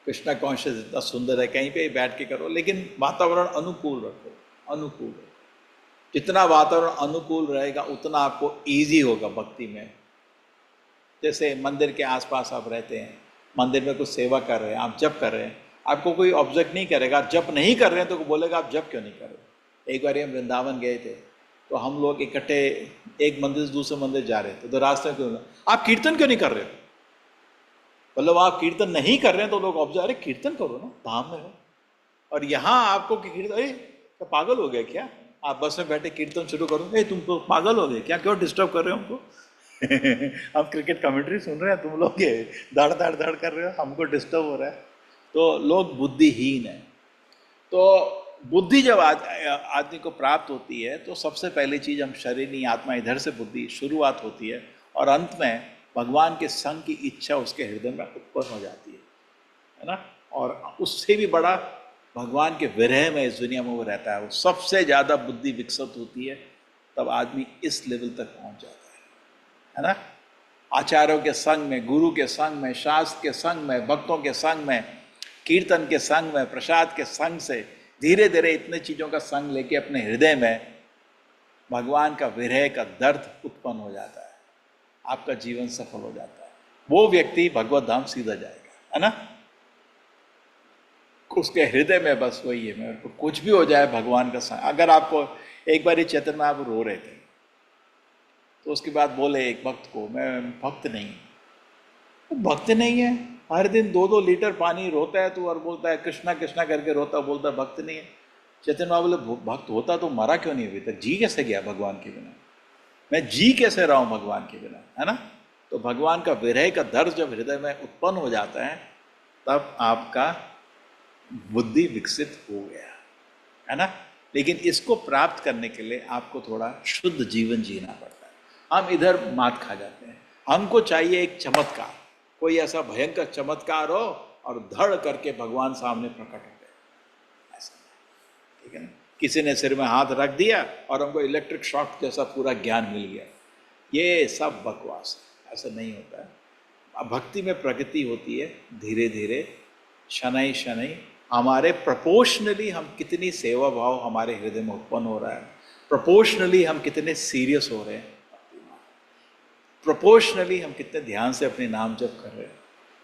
कृष्णा कॉन्शियस इतना सुंदर है, कहीं पे बैठ के करो, लेकिन वातावरण अनुकूल रखो, अनुकूल रखो। जितना वातावरण अनुकूल रहेगा उतना आपको ईजी होगा भक्ति में। जैसे मंदिर के आसपास आप रहते हैं, मंदिर में कुछ सेवा कर रहे हैं, आप जप कर रहे हैं, आपको कोई ऑब्जेक्ट नहीं करेगा। आप जप नहीं कर रहे हैं तो बोलेगा आप जप क्यों नहीं कर रहे। एक बार हम वृंदावन गए थे, तो हम लोग इकट्ठे एक मंदिर से दूसरे मंदिर जा रहे थे, तो रास्ते में क्यों आप कीर्तन क्यों नहीं कर रहे हो। मतलब आप कीर्तन नहीं कर रहे हैं तो लोग ऑब्जर्व, अरे कीर्तन करो ना, धाम में हो। और यहाँ आपको कीर्तन, अरे तो पागल हो गए क्या, आप बस में बैठे कीर्तन शुरू करो, ए तुम तो पागल हो गए क्या, क्यों डिस्टर्ब कर रहे हो हमको। हम क्रिकेट कमेंट्री सुन रहे हैं, तुम लोग ये धड़ धड़ धड़ कर रहे हो, हमको डिस्टर्ब हो रहा है। तो लोग बुद्धिहीन है। तो बुद्धि जब आदमी को प्राप्त होती है तो सबसे पहली चीज़ हम शरीर नहीं आत्मा, इधर से बुद्धि शुरुआत होती है, और अंत में भगवान के संग की इच्छा उसके हृदय में उत्पन्न हो जाती है ना। और उससे भी बड़ा भगवान के विरह में इस दुनिया में वो रहता है। वो सबसे ज़्यादा बुद्धि विकसित होती है तब आदमी इस लेवल तक पहुंच जाता है ना। आचार्यों के संग में, गुरु के संग में, शास्त्र के संग में, भक्तों के संग में, कीर्तन के संग में, प्रसाद के संग से धीरे धीरे इतने चीज़ों का संग लेके अपने हृदय में भगवान का विरह का दर्द उत्पन्न हो जाता है, आपका जीवन सफल हो जाता है। वो व्यक्ति भगवत धाम सीधा जाएगा, है ना। उसके हृदय में बस वही है, मेरे को कुछ भी हो जाए भगवान का संग। अगर आपको एक बार चैतन्य में आप रो रहे थे, तो उसके बाद बोले एक भक्त को, मैं भक्त नहीं। तो भक्त नहीं है, हर दिन 2-2 लीटर पानी रोता है तू, और बोलता है कृष्णा कृष्णा करके रोता, बोलता है भक्त नहीं है। चैतन्य बाबा बोले भक्त होता तो मरा क्यों नहीं अभी तक, जी कैसे गया भगवान के बिना, मैं जी कैसे रहा हूँ भगवान के बिना, है ना। तो भगवान का विरह का दर्द जब हृदय में उत्पन्न हो जाता है तब आपका बुद्धि विकसित हो गया, है ना। लेकिन इसको प्राप्त करने के लिए आपको थोड़ा शुद्ध जीवन जीना पड़ता है। हम इधर मात खा जाते हैं। हमको चाहिए एक चमत्कार, कोई ऐसा भयंकर चमत्कार हो और धड़ करके भगवान सामने प्रकट हो गए, ऐसा, ठीक है ना। किसी ने सिर में हाथ रख दिया और हमको इलेक्ट्रिक शॉक जैसा पूरा ज्ञान मिल गया। ये सब बकवास है, ऐसा नहीं होता है। अब भक्ति में प्रगति होती है धीरे धीरे, शनै शनै। हमारे प्रोपोर्शनली हम कितनी सेवा भाव हमारे हृदय में उत्पन्न हो रहा है, प्रोपोर्शनली हम कितने सीरियस हो रहे हैं, प्रोपोर्शनली हम कितने ध्यान से अपने नाम जप कर रहे हैं,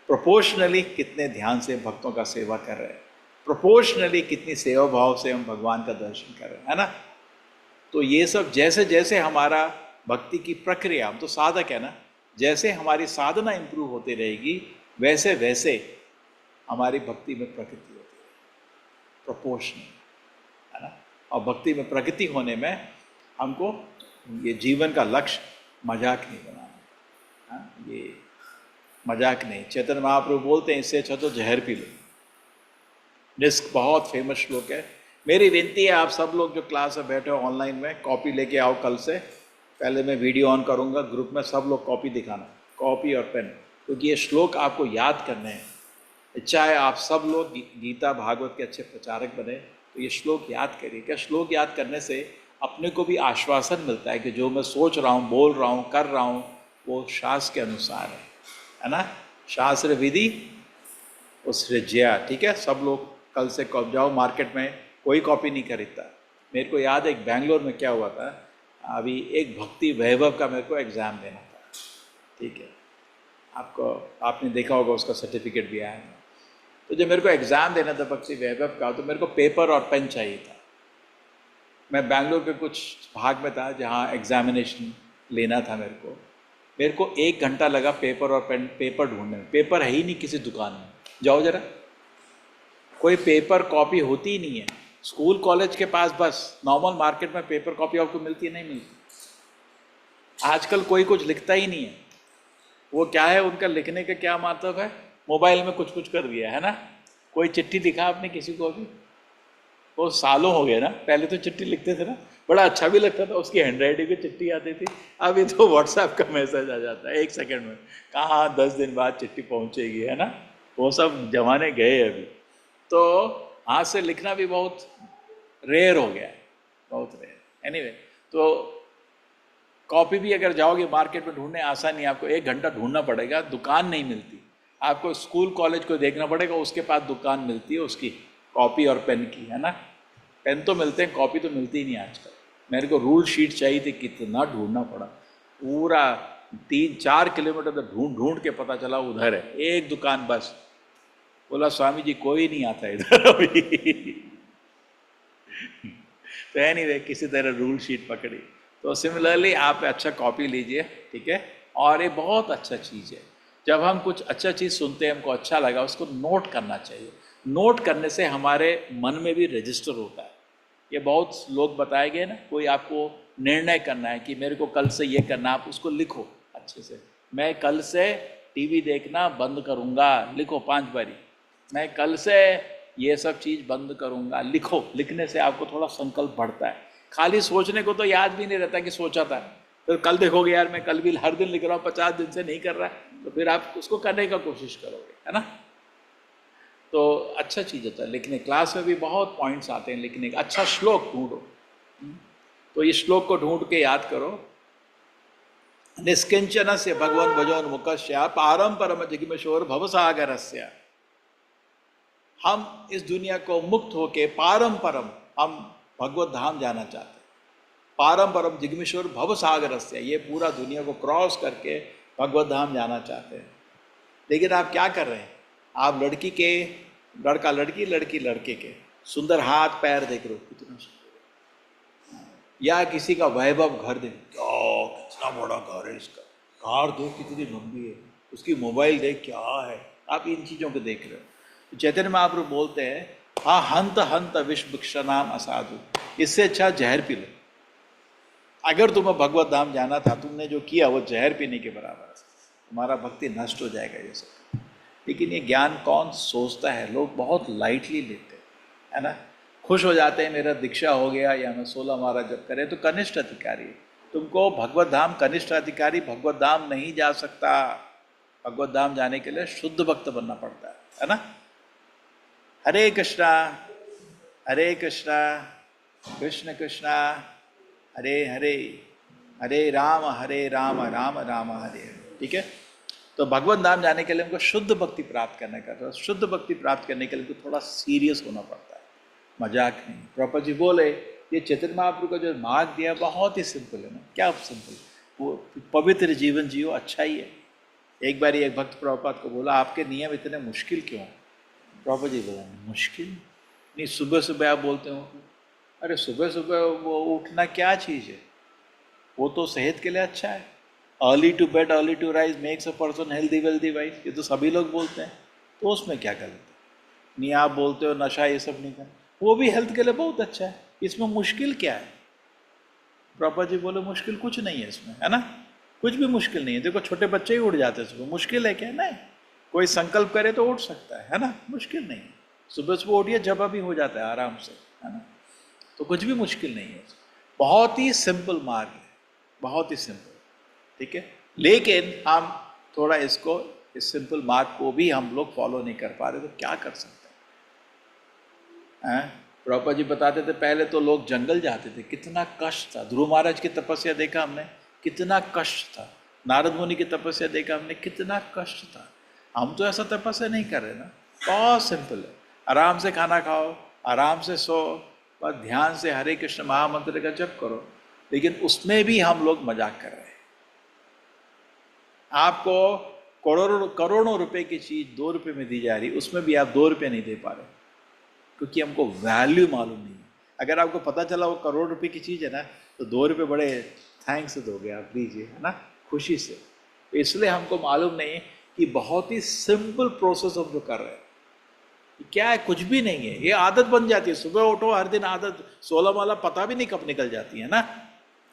प्रोपोर्शनली कितने ध्यान से भक्तों का सेवा कर रहे हैं, प्रोपोर्शनली कितनी सेवा भाव से हम भगवान का दर्शन कर रहे हैं, है ना। तो ये सब जैसे जैसे हमारा भक्ति की प्रक्रिया, हम तो साधक है ना, जैसे हमारी साधना इम्प्रूव होती रहेगी वैसे वैसे हमारी भक्ति में प्रगति होती है, प्रोपोर्शनल, है ना। और भक्ति में प्रगति होने में हमको ये जीवन का लक्ष्य मजाक नहीं बनाना, हाँ, ये मजाक नहीं। चैतन्य महाप्रभु बोलते हैं इससे अच्छा तो जहर पी लो। डिस्क बहुत फेमस श्लोक है। मेरी विनती है आप सब लोग जो क्लास में बैठे हो ऑनलाइन में, कॉपी लेके आओ कल से। पहले मैं वीडियो ऑन करूँगा, ग्रुप में सब लोग कॉपी दिखाना, कॉपी और पेन, क्योंकि ये श्लोक आपको याद करने हैं। चाहे आप सब लोग गीता भागवत के अच्छे प्रचारक बने तो ये श्लोक याद करिए। क्या श्लोक याद करने से अपने को भी आश्वासन मिलता है कि जो मैं सोच रहा हूँ, बोल रहा हूँ, कर रहा हूँ वो शास्त्र के अनुसार है ना। शास्त्र विधि उसृज्या, ठीक है। सब लोग कल से कब जाओ मार्केट में, कोई कॉपी नहीं खरीदता। मेरे को याद है एक बैंगलोर में क्या हुआ था, अभी एक भक्ति वैभव का मेरे को एग्ज़ाम देना था, ठीक है। आपने देखा होगा, उसका सर्टिफिकेट भी आया है। तो जब मेरे को एग्ज़ाम देना था भक्ति वैभव का, तो मेरे को पेपर और पेन चाहिए था। मैं बैंगलोर के कुछ भाग में था जहाँ एग्ज़ामिनेशन लेना था मेरे को 1 घंटा लगा पेपर और पेन, पेपर ढूंढने में। पेपर है ही नहीं किसी दुकान में, जाओ जरा, कोई पेपर कॉपी होती ही नहीं है। स्कूल कॉलेज के पास बस, नॉर्मल मार्केट में पेपर कॉपी आपको मिलती है, नहीं मिलती। आजकल कोई कुछ लिखता ही नहीं है। वो क्या है, उनका लिखने का क्या मतलब है, मोबाइल में कुछ कुछ कर दिया है ना। कोई चिट्ठी लिखा आपने किसी को अभी, वो सालों हो गए ना। पहले तो चिट्ठी लिखते थे ना, बड़ा अच्छा भी लगता था, उसकी हैंडराइटिंग की चिट्ठी आती थी। अभी तो व्हाट्सएप का मैसेज आ जाता है 1 सेकंड में, कहाँ 10 दिन बाद चिट्ठी पहुँचेगी, है ना। वो सब जमाने गए अभी। तो हाथ से लिखना भी बहुत रेयर हो गया है, बहुत रेयर। एनीवे, तो कॉपी भी अगर जाओगे मार्केट में ढूंढने, आसान नहीं, आपको 1 घंटा ढूंढना पड़ेगा, दुकान नहीं मिलती। आपको स्कूल कॉलेज को देखना पड़ेगा, उसके पास दुकान मिलती है उसकी कॉपी और पेन की, है ना। पेन तो मिलते हैं, कॉपी तो मिलती ही नहीं आजकल। मेरे को रूल शीट चाहिए थी, कितना ढूंढना पड़ा, पूरा 3-4 किलोमीटर तक ढूंढ ढूंढ के पता चला उधर है एक दुकान बस। बोला स्वामी जी कोई नहीं आता इधर अभी। तो एनीवे, किसी तरह रूल शीट पकड़ी। तो सिमिलरली आप अच्छा कॉपी लीजिए, ठीक है। और ये बहुत अच्छा चीज़ है, जब हम कुछ अच्छा चीज़ सुनते हैं, हमको अच्छा लगा, उसको नोट करना चाहिए। नोट करने से हमारे मन में भी रजिस्टर होता है। ये बहुत लोग बताए गए ना, कोई आपको निर्णय करना है कि मेरे को कल से ये करना, आप उसको लिखो अच्छे से। मैं कल से टीवी देखना बंद करूँगा, लिखो 5 बारी। मैं कल से ये सब चीज़ बंद करूँगा, लिखो। लिखने से आपको थोड़ा संकल्प बढ़ता है। खाली सोचने को तो याद भी नहीं रहता कि सोचा था, फिर कल देखोगे यार मैं कल भी हर दिन लिख रहा हूँ, 50 दिन से नहीं कर रहा है, तो फिर आप उसको करने का कोशिश करोगे, है ना। तो अच्छा चीज़ होता है लिखने। क्लास में भी बहुत पॉइंट्स आते हैं लिखने का। अच्छा श्लोक ढूंढो, तो ये श्लोक को ढूंढ के याद करो। निष्किंचन से भगवान भजोन्मुखस्य पारम परम जिज्ञासुर भवसागरस्य। हम इस दुनिया को मुक्त होके पारम परम हम भगवत धाम जाना चाहते हैं। पारम परम जिज्ञासुर भवसागरस्य, ये पूरा दुनिया को क्रॉस करके भगवत धाम जाना चाहते हैं। लेकिन आप क्या कर रहे हैं, आप लड़की के, लड़का लड़की, लड़की लड़के के सुंदर हाथ पैर देख रहे हो, कितना सुंदर, या किसी का वैभव घर देख, कितना बड़ा घर है इसका, कार देख कितनी लंबी है, उसकी मोबाइल देख क्या है, आप इन चीज़ों को देख रहे हो। तो चैतन्य महाप्रभु बोलते हैं, हाँ हंत हंत विश्व नाम असाधु, इससे अच्छा जहर पी लो। अगर तुम्हें भगवत धाम जाना था, तुमने जो किया वो जहर पीने के बराबर है, तुम्हारा भक्ति नष्ट हो जाएगा ये सब। लेकिन ये ज्ञान कौन सोचता है, लोग बहुत लाइटली लेते हैं, है ना। खुश हो जाते हैं मेरा दीक्षा हो गया या मैं 16 माला जब करें, तो कनिष्ठ अधिकारी। तुमको भगवत धाम, कनिष्ठ अधिकारी भगवत धाम नहीं जा सकता। भगवत धाम जाने के लिए शुद्ध भक्त बनना पड़ता है ना। हरे कृष्णा हरे कृष्णा कृष्ण कृष्ण हरे हरे, हरे राम राम राम हरे हरे। ठीक है, तो भगवत नाम जाने के लिए हमको शुद्ध भक्ति प्राप्त करने का, तो शुद्ध भक्ति प्राप्त करने के लिए हमको थोड़ा सीरियस होना पड़ता है, मजाक नहीं। प्रभुपाद जी बोले ये चैतन्य महाप्रभु का जो मार्ग दिया बहुत ही सिंपल है ना। क्या सिंपल? वो पवित्र जीवन जियो, अच्छा ही है। एक बार एक भक्त प्रभुपाद को बोला आपके नियम इतने मुश्किल क्यों हैं? प्रभुपाद जी बोला मुश्किल नहीं, सुबह सुबह आप बोलते हो। अरे सुबह सुबह वो उठना क्या चीज़ है? वो तो सेहत के लिए अच्छा है। Early to bed early to rise makes a person healthy wealthy wise, ये तो सभी लोग बोलते हैं, तो उसमें क्या गलत है? नहीं आप बोलते हो नशा ये सब नहीं करना, वो भी हेल्थ के लिए बहुत अच्छा है, इसमें मुश्किल क्या है? प्रभुपाद जी बोले मुश्किल कुछ नहीं है इसमें, है ना, कुछ भी मुश्किल नहीं है। देखो छोटे बच्चे ही उठ जाते हैं सुबह, मुश्किल है क्या? नहीं, कोई संकल्प करे तो उठ सकता है ना, मुश्किल नहीं है। सुबह सुबह उठिए जब भी हो जाता है आराम से, है ना, तो कुछ भी मुश्किल नहीं है। बहुत ही सिंपल मार्ग है, बहुत ही सिंपल। ठीक है, लेकिन हम थोड़ा इसको, इस सिंपल मार्ग को भी हम लोग फॉलो नहीं कर पा रहे, तो क्या कर सकते हैं? प्रभुपाद जी बताते थे पहले तो लोग जंगल जाते थे, कितना कष्ट था। ध्रुव महाराज की तपस्या देखा हमने, कितना कष्ट था। नारद मुनि की तपस्या देखा हमने, कितना कष्ट था। हम तो ऐसा तपस्या नहीं कर रहे ना, बहुत सिंपल है। आराम से खाना खाओ, आराम से सो, बस ध्यान से हरे कृष्ण महामंत्र का जप करो। लेकिन उसमें भी हम लोग मजाक कर रहे हैं। आपको करोड़ों रुपए की चीज 2 रुपए में दी जा रही, उसमें भी आप 2 रुपए नहीं दे पा रहे, क्योंकि हमको वैल्यू मालूम नहीं है। अगर आपको पता चला वो करोड़ रुपए की चीज़ है ना, तो 2 रुपए बड़े थैंक्स से दोगे, आप लीजिए, है ना, खुशी से। तो इसलिए हमको मालूम नहीं कि बहुत ही सिंपल प्रोसेस हम जो कर रहे हैं क्या है, कुछ भी नहीं है। ये आदत बन जाती है, सुबह उठो हर दिन, आदत 16 वाला पता भी नहीं कब निकल जाती है ना।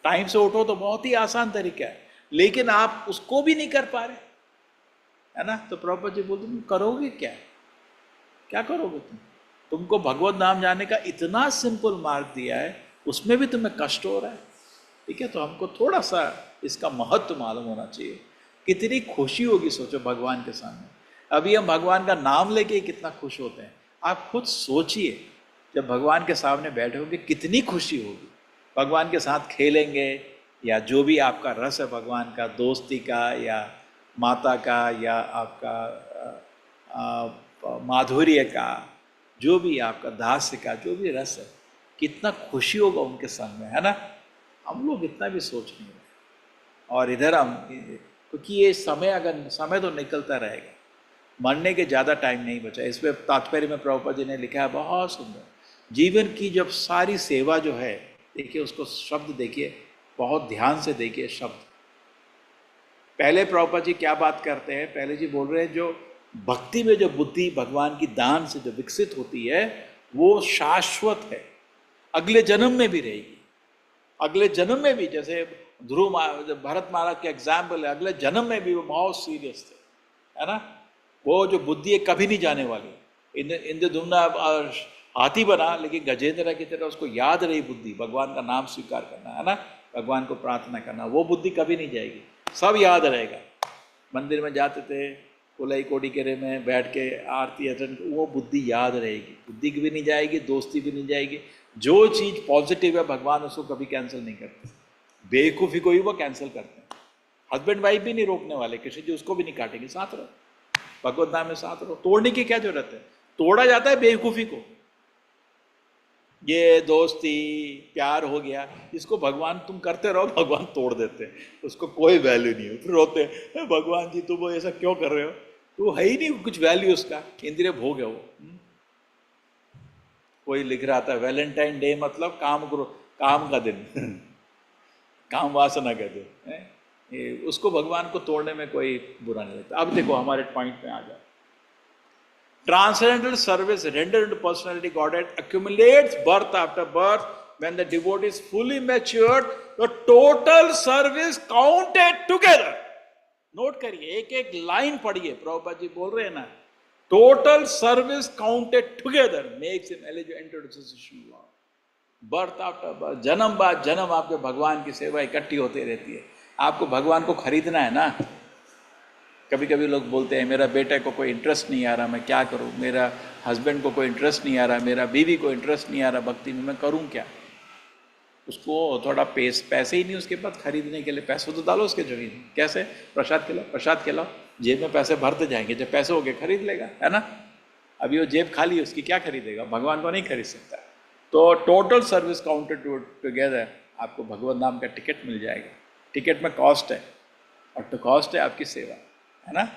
टाइम से उठो तो बहुत ही आसान तरीका है, लेकिन आप उसको भी नहीं कर पा रहे, है ना। तो प्रभुपाद जी बोलते तुम करोगे क्या, क्या करोगे तुमको भगवत नाम जाने का इतना सिंपल मार्ग दिया है, उसमें भी तुम्हें कष्ट हो रहा है। ठीक है, तो हमको थोड़ा सा इसका महत्व मालूम होना चाहिए। कितनी खुशी होगी सोचो भगवान के सामने। अभी हम भगवान का नाम लेके कितना खुश होते हैं, आप खुद सोचिए जब भगवान के सामने बैठे होंगे कितनी खुशी होगी। भगवान के साथ खेलेंगे, या जो भी आपका रस है भगवान का, दोस्ती का या माता का या आपका माधुर्य का, जो भी आपका दास्य का जो भी रस है, कितना खुशी होगा उनके संग में, है ना। हम लोग इतना भी सोच नहीं रहे। और इधर हम, क्योंकि ये समय, अगर समय तो निकलता रहेगा, मरने के ज़्यादा टाइम नहीं बचा। इस पर तात्पर्य में प्रभुपाद जी ने लिखा है बहुत सुंदर, जीवन की जब सारी सेवा जो है, देखिए उसको शब्द देखिए, बहुत ध्यान से देखिए शब्द। पहले प्रभुपाद जी क्या बात करते हैं, पहले जी बोल रहे हैं जो भक्ति में जो बुद्धि भगवान की दान से जो विकसित होती है वो शाश्वत है, अगले जन्म में भी रहेगी। अगले जन्म में भी, जैसे ध्रुव भरत महाराज के एग्जाम्पल है, अगले जन्म में भी वो बहुत सीरियस थे, है ना। वो जो बुद्धि है कभी नहीं जाने वाली। इंद्रदुम्न हाथी बना, लेकिन गजेंद्र की तरह उसको याद रही बुद्धि, भगवान का नाम स्वीकार करना, है ना, भगवान को प्रार्थना करना, वो बुद्धि कभी नहीं जाएगी, सब याद रहेगा। मंदिर में जाते थे, कोलाई कोडी केरे में बैठ के आरती अटेंड, वो बुद्धि याद रहेगी, बुद्धि भी नहीं जाएगी, दोस्ती भी नहीं जाएगी। जो चीज़ पॉजिटिव है भगवान उसको कभी कैंसिल नहीं करते, बेवकूफ़ी को ही वो कैंसिल करते हैं। हस्बैंड वाइफ भी नहीं रोकने वाले, कृष्ण जी उसको भी नहीं काटेंगे, साथ रहो, भगवत नाम में साथ रहो। तोड़ने की क्या जरूरत है, तोड़ा जाता है बेवकूफ़ी को। ये दोस्ती प्यार हो गया, इसको भगवान तुम करते रहो, भगवान तोड़ देते हैं, उसको कोई वैल्यू नहीं है। फिर रोते हैं भगवान जी तुम ऐसा क्यों कर रहे हो, तो है ही नहीं कुछ वैल्यू उसका, इंद्रिय भोग है वो। कोई लिख रहा था वैलेंटाइन डे मतलब काम का दिन काम वासना का दिन, उसको भगवान को तोड़ने में कोई बुरा नहीं लगता। अब देखो हमारे पॉइंट में आ जाओ। Transcendental service rendered to personality Godhead accumulates birth after birth. When the devotee is fully matured, the total service counted together. Note करिए, एक एक लाइन पढ़िए, प्रभुपाद जी बोल रहे हैं ना, total service counted together makes him eligible to association law. Birth after birth, जन्म बाद जन्म आपके भगवान की सेवा इकट्ठी होती रहती है। आपको भगवान को खरीदना है ना। कभी कभी लोग बोलते हैं मेरा बेटे को कोई इंटरेस्ट नहीं आ रहा, मैं क्या करूं, मेरा हस्बैंड को कोई इंटरेस्ट नहीं आ रहा, मेरा बीवी को इंटरेस्ट नहीं आ रहा भक्ति में, मैं करूं क्या। उसको थोड़ा पैसे ही नहीं उसके पास खरीदने के लिए, पैसे तो डालो उसके जमीन में। कैसे? प्रसाद खिलाओ, जेब में पैसे भरते जाएंगे, जब पैसे हो गए खरीद लेगा, है ना। अभी वो जेब खाली है उसकी, क्या खरीदेगा? भगवान को नहीं खरीद सकता। तो टोटल सर्विस काउंटेड टुगेदर आपको भगवत नाम का टिकट मिल जाएगा। टिकट में कॉस्ट है, और तो कॉस्ट है आपकी सेवा, है ना।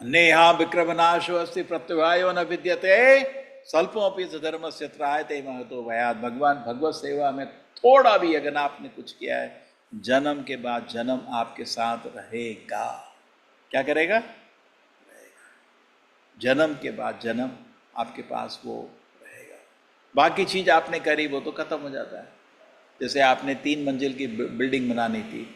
नेहा विक्रमनाशो अस्ति प्रत्युहायो न विद्यते स्वल्पोपि धर्म से त्रायते महतो भयात्। भगवान भगवत सेवा में थोड़ा भी अगर आपने कुछ किया है, जन्म के बाद जन्म आपके साथ रहेगा। क्या करेगा? जन्म के बाद जन्म आपके पास वो रहेगा। बाकी चीज आपने करी वो तो खत्म हो जाता है। जैसे आपने 3 मंजिल की बिल्डिंग बनानी थी,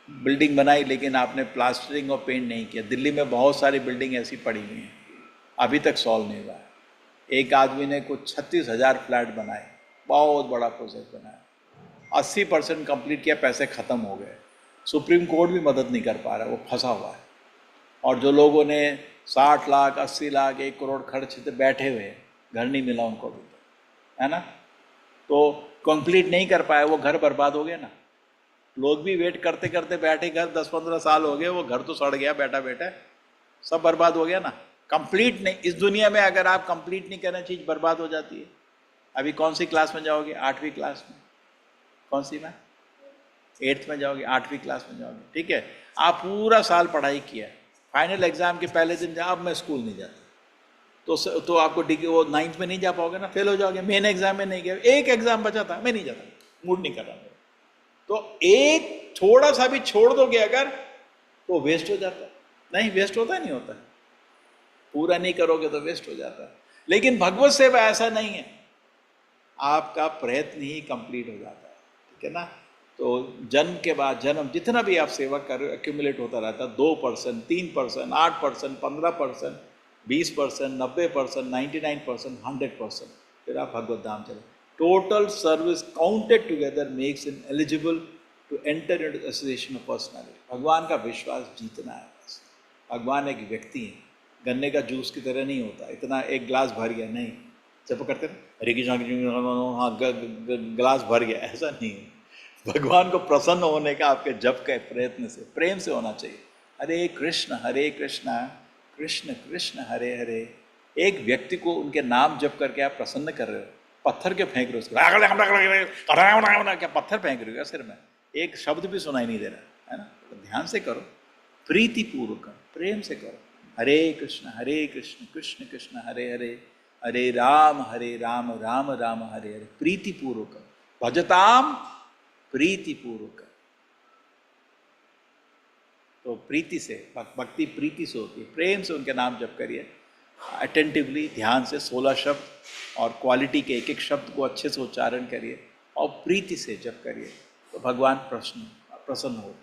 बिल्डिंग बनाई लेकिन आपने प्लास्टरिंग और पेंट नहीं किया। दिल्ली में बहुत सारी बिल्डिंग ऐसी पड़ी हुई हैं, अभी तक सॉल्व नहीं हुआ है। एक आदमी ने कुछ 36,000 फ्लैट बनाए, बहुत बड़ा प्रोजेक्ट बनाया, 80% कंप्लीट किया, पैसे ख़त्म हो गए। सुप्रीम कोर्ट भी मदद नहीं कर पा रहा, वो फंसा हुआ है। और जो लोगों ने 60 लाख 80 लाख 1 करोड़ खर्च थे, बैठे हुए हैं, घर नहीं मिला उनको अभी तक, है ना। तो कंप्लीट नहीं कर पाए, वो घर बर्बाद हो गया ना। लोग भी वेट करते करते बैठे, घर 10-15 साल हो गए, वो घर तो सड़ गया, बैठा बैठा सब बर्बाद हो गया ना। कंप्लीट नहीं, इस दुनिया में अगर आप कंप्लीट नहीं करें चीज़ बर्बाद हो जाती है। अभी कौन सी क्लास में जाओगे? 8वीं क्लास में। कौन सी में? 8th में जाओगे, 8वीं क्लास में जाओगे, ठीक है। आप पूरा साल पढ़ाई किया, फाइनल एग्जाम के पहले दिन अब मैं स्कूल नहीं जाता, तो आपको डिग्री वो 9th में नहीं जा पाओगे ना, फेल हो जाओगे। मेन एग्जाम में नहीं गया, एक एग्जाम बचा था, मैं नहीं जाता, मूड नहीं कर रहा मेरा। तो एक थोड़ा सा भी छोड़ दोगे अगर, तो वेस्ट हो जाता है। नहीं, वेस्ट होता नहीं होता, पूरा नहीं करोगे तो वेस्ट हो जाता है। लेकिन भगवत सेवा ऐसा नहीं है, आपका प्रयत्न ही कंप्लीट हो जाता है, ठीक है ना। तो जन्म के बाद जन्म जितना भी आप सेवा कर रहे हो एक्यूमुलेट होता रहता है। 2%, 3%, 8%, 15%, 20%, 90%, 99%, 100%, फिर आप भगवत धाम चले। Total service counted together makes in eligible to enter into association of personality. भगवान का विश्वास जीतना है बस। भगवान एक व्यक्ति है, गन्ने का जूस की तरह नहीं होता, इतना एक गिलास भर गया नहीं, जब करते ना हरे कृष्ण हाँ गिलास भर गया, ऐसा नहीं है। भगवान को प्रसन्न होने का आपके जप के प्रयत्न से, प्रेम से होना चाहिए। हरे कृष्ण कृष्ण कृष्ण हरे हरे। एक व्यक्ति को उनके नाम जप करके आप प्रसन्न कर रहे हो, पत्थर के फेंक रहे हो उसको, क्या पत्थर फेंक रहे हो क्या सिर में? एक शब्द भी सुनाई नहीं दे रहा है ना। तो ध्यान से करो, प्रीतिपूर्वक प्रेम से करो। हरे कृष्ण कृष्ण कृष्ण हरे हरे, हरे राम राम राम हरे हरे। प्रीतिपूर्वक भजताम प्रीतिपूर्वक। तो प्रीति से, भक्ति प्रीति से होती है, प्रेम से उनके नाम जप करिए, अटेंटिवली, ध्यान से 16 शब्द और क्वालिटी के एक एक शब्द को अच्छे से उच्चारण करिए और प्रीति से जप करिए, तो भगवान प्रसन्न हो।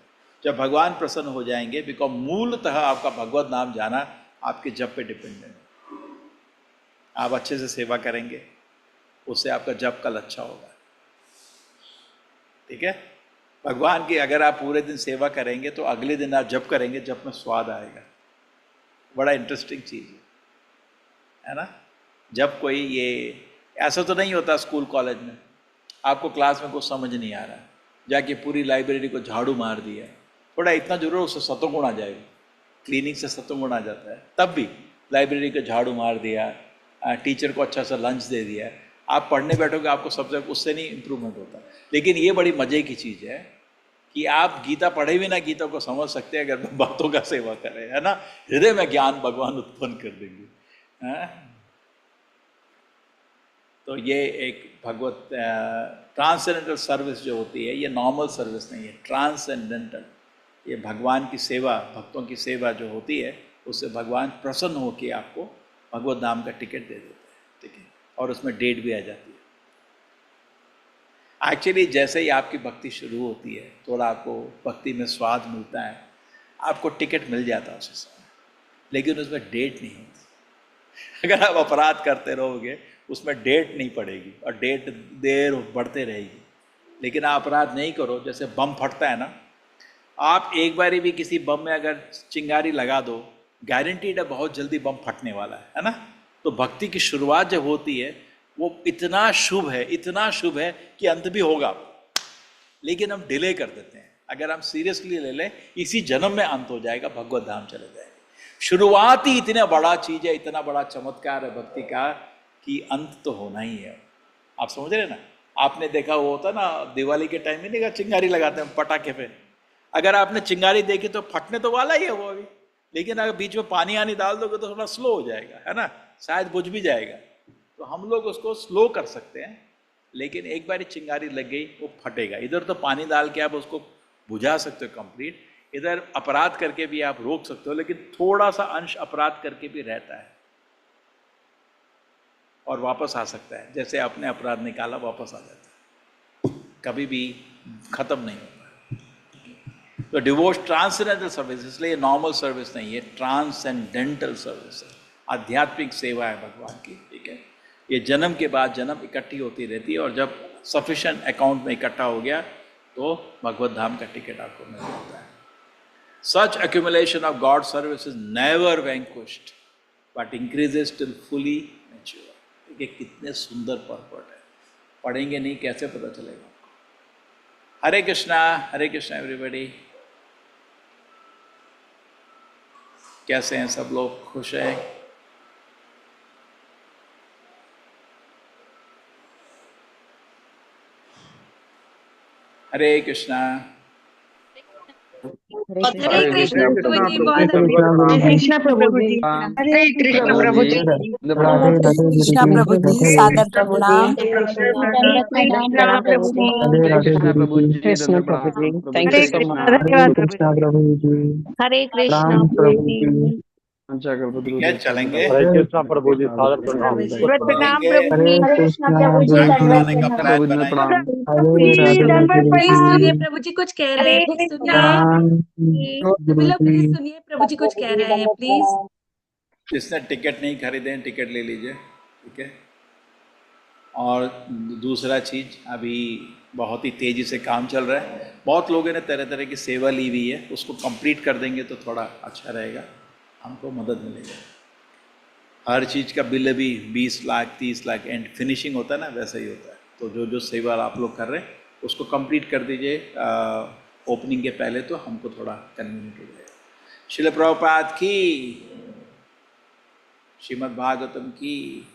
जब भगवान प्रसन्न हो जाएंगे, बिकॉज मूलतः आपका भगवत नाम जाना आपके जप पे डिपेंडेंट है। आप अच्छे से सेवा करेंगे, उससे आपका जप कल अच्छा होगा, ठीक है। भगवान की अगर आप पूरे दिन सेवा करेंगे तो अगले दिन आप जप करेंगे, जप में स्वाद आएगा। बड़ा इंटरेस्टिंग चीज़ है ना। जब कोई ये ऐसा तो नहीं होता स्कूल कॉलेज में आपको क्लास में कुछ समझ नहीं आ रहा, जाके पूरी लाइब्रेरी को झाड़ू मार दिया, थोड़ा इतना जरूर उससे सतोगुण आ जाएगा, क्लीनिंग से सतोगुण आ जाता है, तब भी लाइब्रेरी को झाड़ू मार दिया, टीचर को अच्छा सा लंच दे दिया, आप पढ़ने बैठोगे आपको सबसे उससे नहीं इम्प्रूवमेंट होता। लेकिन ये बड़ी मज़े की चीज़ है कि आप गीता पढ़े भी ना गीता को समझ सकते हैं अगर बातों का सेवा करें, है ना। हृदय में ज्ञान भगवान उत्पन्न कर देंगे, है? तो ये एक भगवत ट्रांसेंडेंटल सर्विस जो होती है, ये नॉर्मल सर्विस नहीं है, ट्रांसेंडेंटल। ये भगवान की सेवा, भक्तों की सेवा जो होती है, उससे भगवान प्रसन्न होकर आपको भगवत नाम का टिकट दे देते हैं, ठीक है। और उसमें डेट भी आ जाती है। एक्चुअली जैसे ही आपकी भक्ति शुरू होती है, थोड़ा आपको भक्ति में स्वाद मिलता है, आपको टिकट मिल जाता है उस समय, लेकिन उसमें डेट नहीं होती। अगर आप अपराध करते रहोगे उसमें डेट नहीं पड़ेगी और डेट देर बढ़ते रहेगी। लेकिन आप अपराध नहीं करो, जैसे बम फटता है ना, आप एक बारी भी किसी बम में अगर चिंगारी लगा दो, गारंटीड है बहुत जल्दी बम फटने वाला है ना। तो भक्ति की शुरुआत जब होती है वो इतना शुभ है कि अंत भी होगा, लेकिन हम डिले कर देते हैं। अगर हम सीरियसली ले लें, इसी जन्म में अंत हो जाएगा, भगवत धाम चले जाएंगे। शुरुआत ही इतना बड़ा चीज है, इतना बड़ा चमत्कार है भक्ति का, कि अंत तो होना ही है। आप समझ रहे ना? आपने देखा वो होता ना, दिवाली के टाइम में नहीं, चिंगारी लगाते हैं पटाखे पे, अगर आपने चिंगारी देखी तो फटने तो वाला ही है वो अभी, लेकिन अगर बीच में पानी आनी डाल दोगे तो थोड़ा स्लो हो जाएगा, है ना, शायद बुझ भी जाएगा। तो हम लोग उसको स्लो कर सकते हैं, लेकिन एक बार चिंगारी लग गई वो फटेगा। इधर तो पानी डाल के आप उसको बुझा सकते हो कंप्लीट, इधर अपराध करके भी आप रोक सकते हो, लेकिन थोड़ा सा अंश अपराध करके भी रहता है और वापस आ सकता है। जैसे आपने अपराध निकाला वापस आ जाता है, कभी भी खत्म नहीं होता। तो डिवोर्स ट्रांसेंडेंटल सर्विस, इसलिए नॉर्मल सर्विस नहीं है, ट्रांसेंडेंटल सर्विस है, आध्यात्मिक सेवा है भगवान की। ठीक है, ये जन्म के बाद जन्म इकट्ठी होती रहती है, और जब सफिशिएंट अकाउंट में इकट्ठा हो गया तो भगवत धाम का टिकट आपको मिल जाता है। Such accumulation of God's service is never vanquished, but increases till fully mature. ये कितने सुंदर पर्पट है, पढ़ेंगे नहीं कैसे पता चलेगा आपको। हरे कृष्णा एवरीबॉडी। कैसे हैं सब लोग? खुश हैं? हरे कृष्णा। हरे कृष्ण प्रभु जी, बहुत हरे कृष्णा प्रभु जी। हरे कृष्ण प्रभु जी। कृष्णा प्रभु जी, सादर प्रणाम। कृष्णा प्रभु जी। कृष्णा प्रभु जी, कृष्ण प्रभु जी, थैंक यू सो मच। धन्यवाद प्रभु कृष्णा प्रभु जी, हरे कृष्ण राम प्रभु जी, ठीक है, चलेंगे। हरे कृष्णा प्रभु जी, सादर प्रणाम। प्रणाम चलेंगे। प्रभु जी। हरे कृष्णा प्रभु जी, चाय बनाने का प्लान प्रभु जी बनाएंगे। प्रणाम। हरे राधे प्लीज सुनिए, गुरु जी, प्रभु जी कुछ कह रहे हैं, प्लीज सुनिए। राम गुरु सभी लोग प्लीज जी, सुनिए, प्रभु जी कुछ कह रहे हैं, प्लीज। जिसने टिकट नहीं खरीदे हैं टिकट ले लीजिए। ठीक है, और दूसरा चीज़, अभी बहुत ही तेज़ी से काम चल रहा है, बहुत लोगों ने तरह तरह की सेवा ली हुई है, उसको कंप्लीट कर देंगे तो थोड़ा अच्छा रहेगा, हमको मदद मिलेगी। हर चीज़ का बिल अभी 20 लाख 30 लाख एंड फिनिशिंग होता है ना, वैसा ही होता है। तो जो जो सेवा आप लोग कर रहे हैं उसको कंप्लीट कर दीजिए ओपनिंग के पहले, तो हमको थोड़ा कन्वीनियंट हो जाएगा। श्रील प्रभुपाद की, श्रीमद् भागवतम की।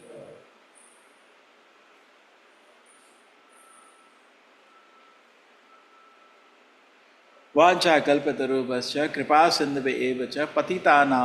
वाञ्छा कल्पतरुभ्यश्च कृपा सिन्धुभ्यः एव च पतितानां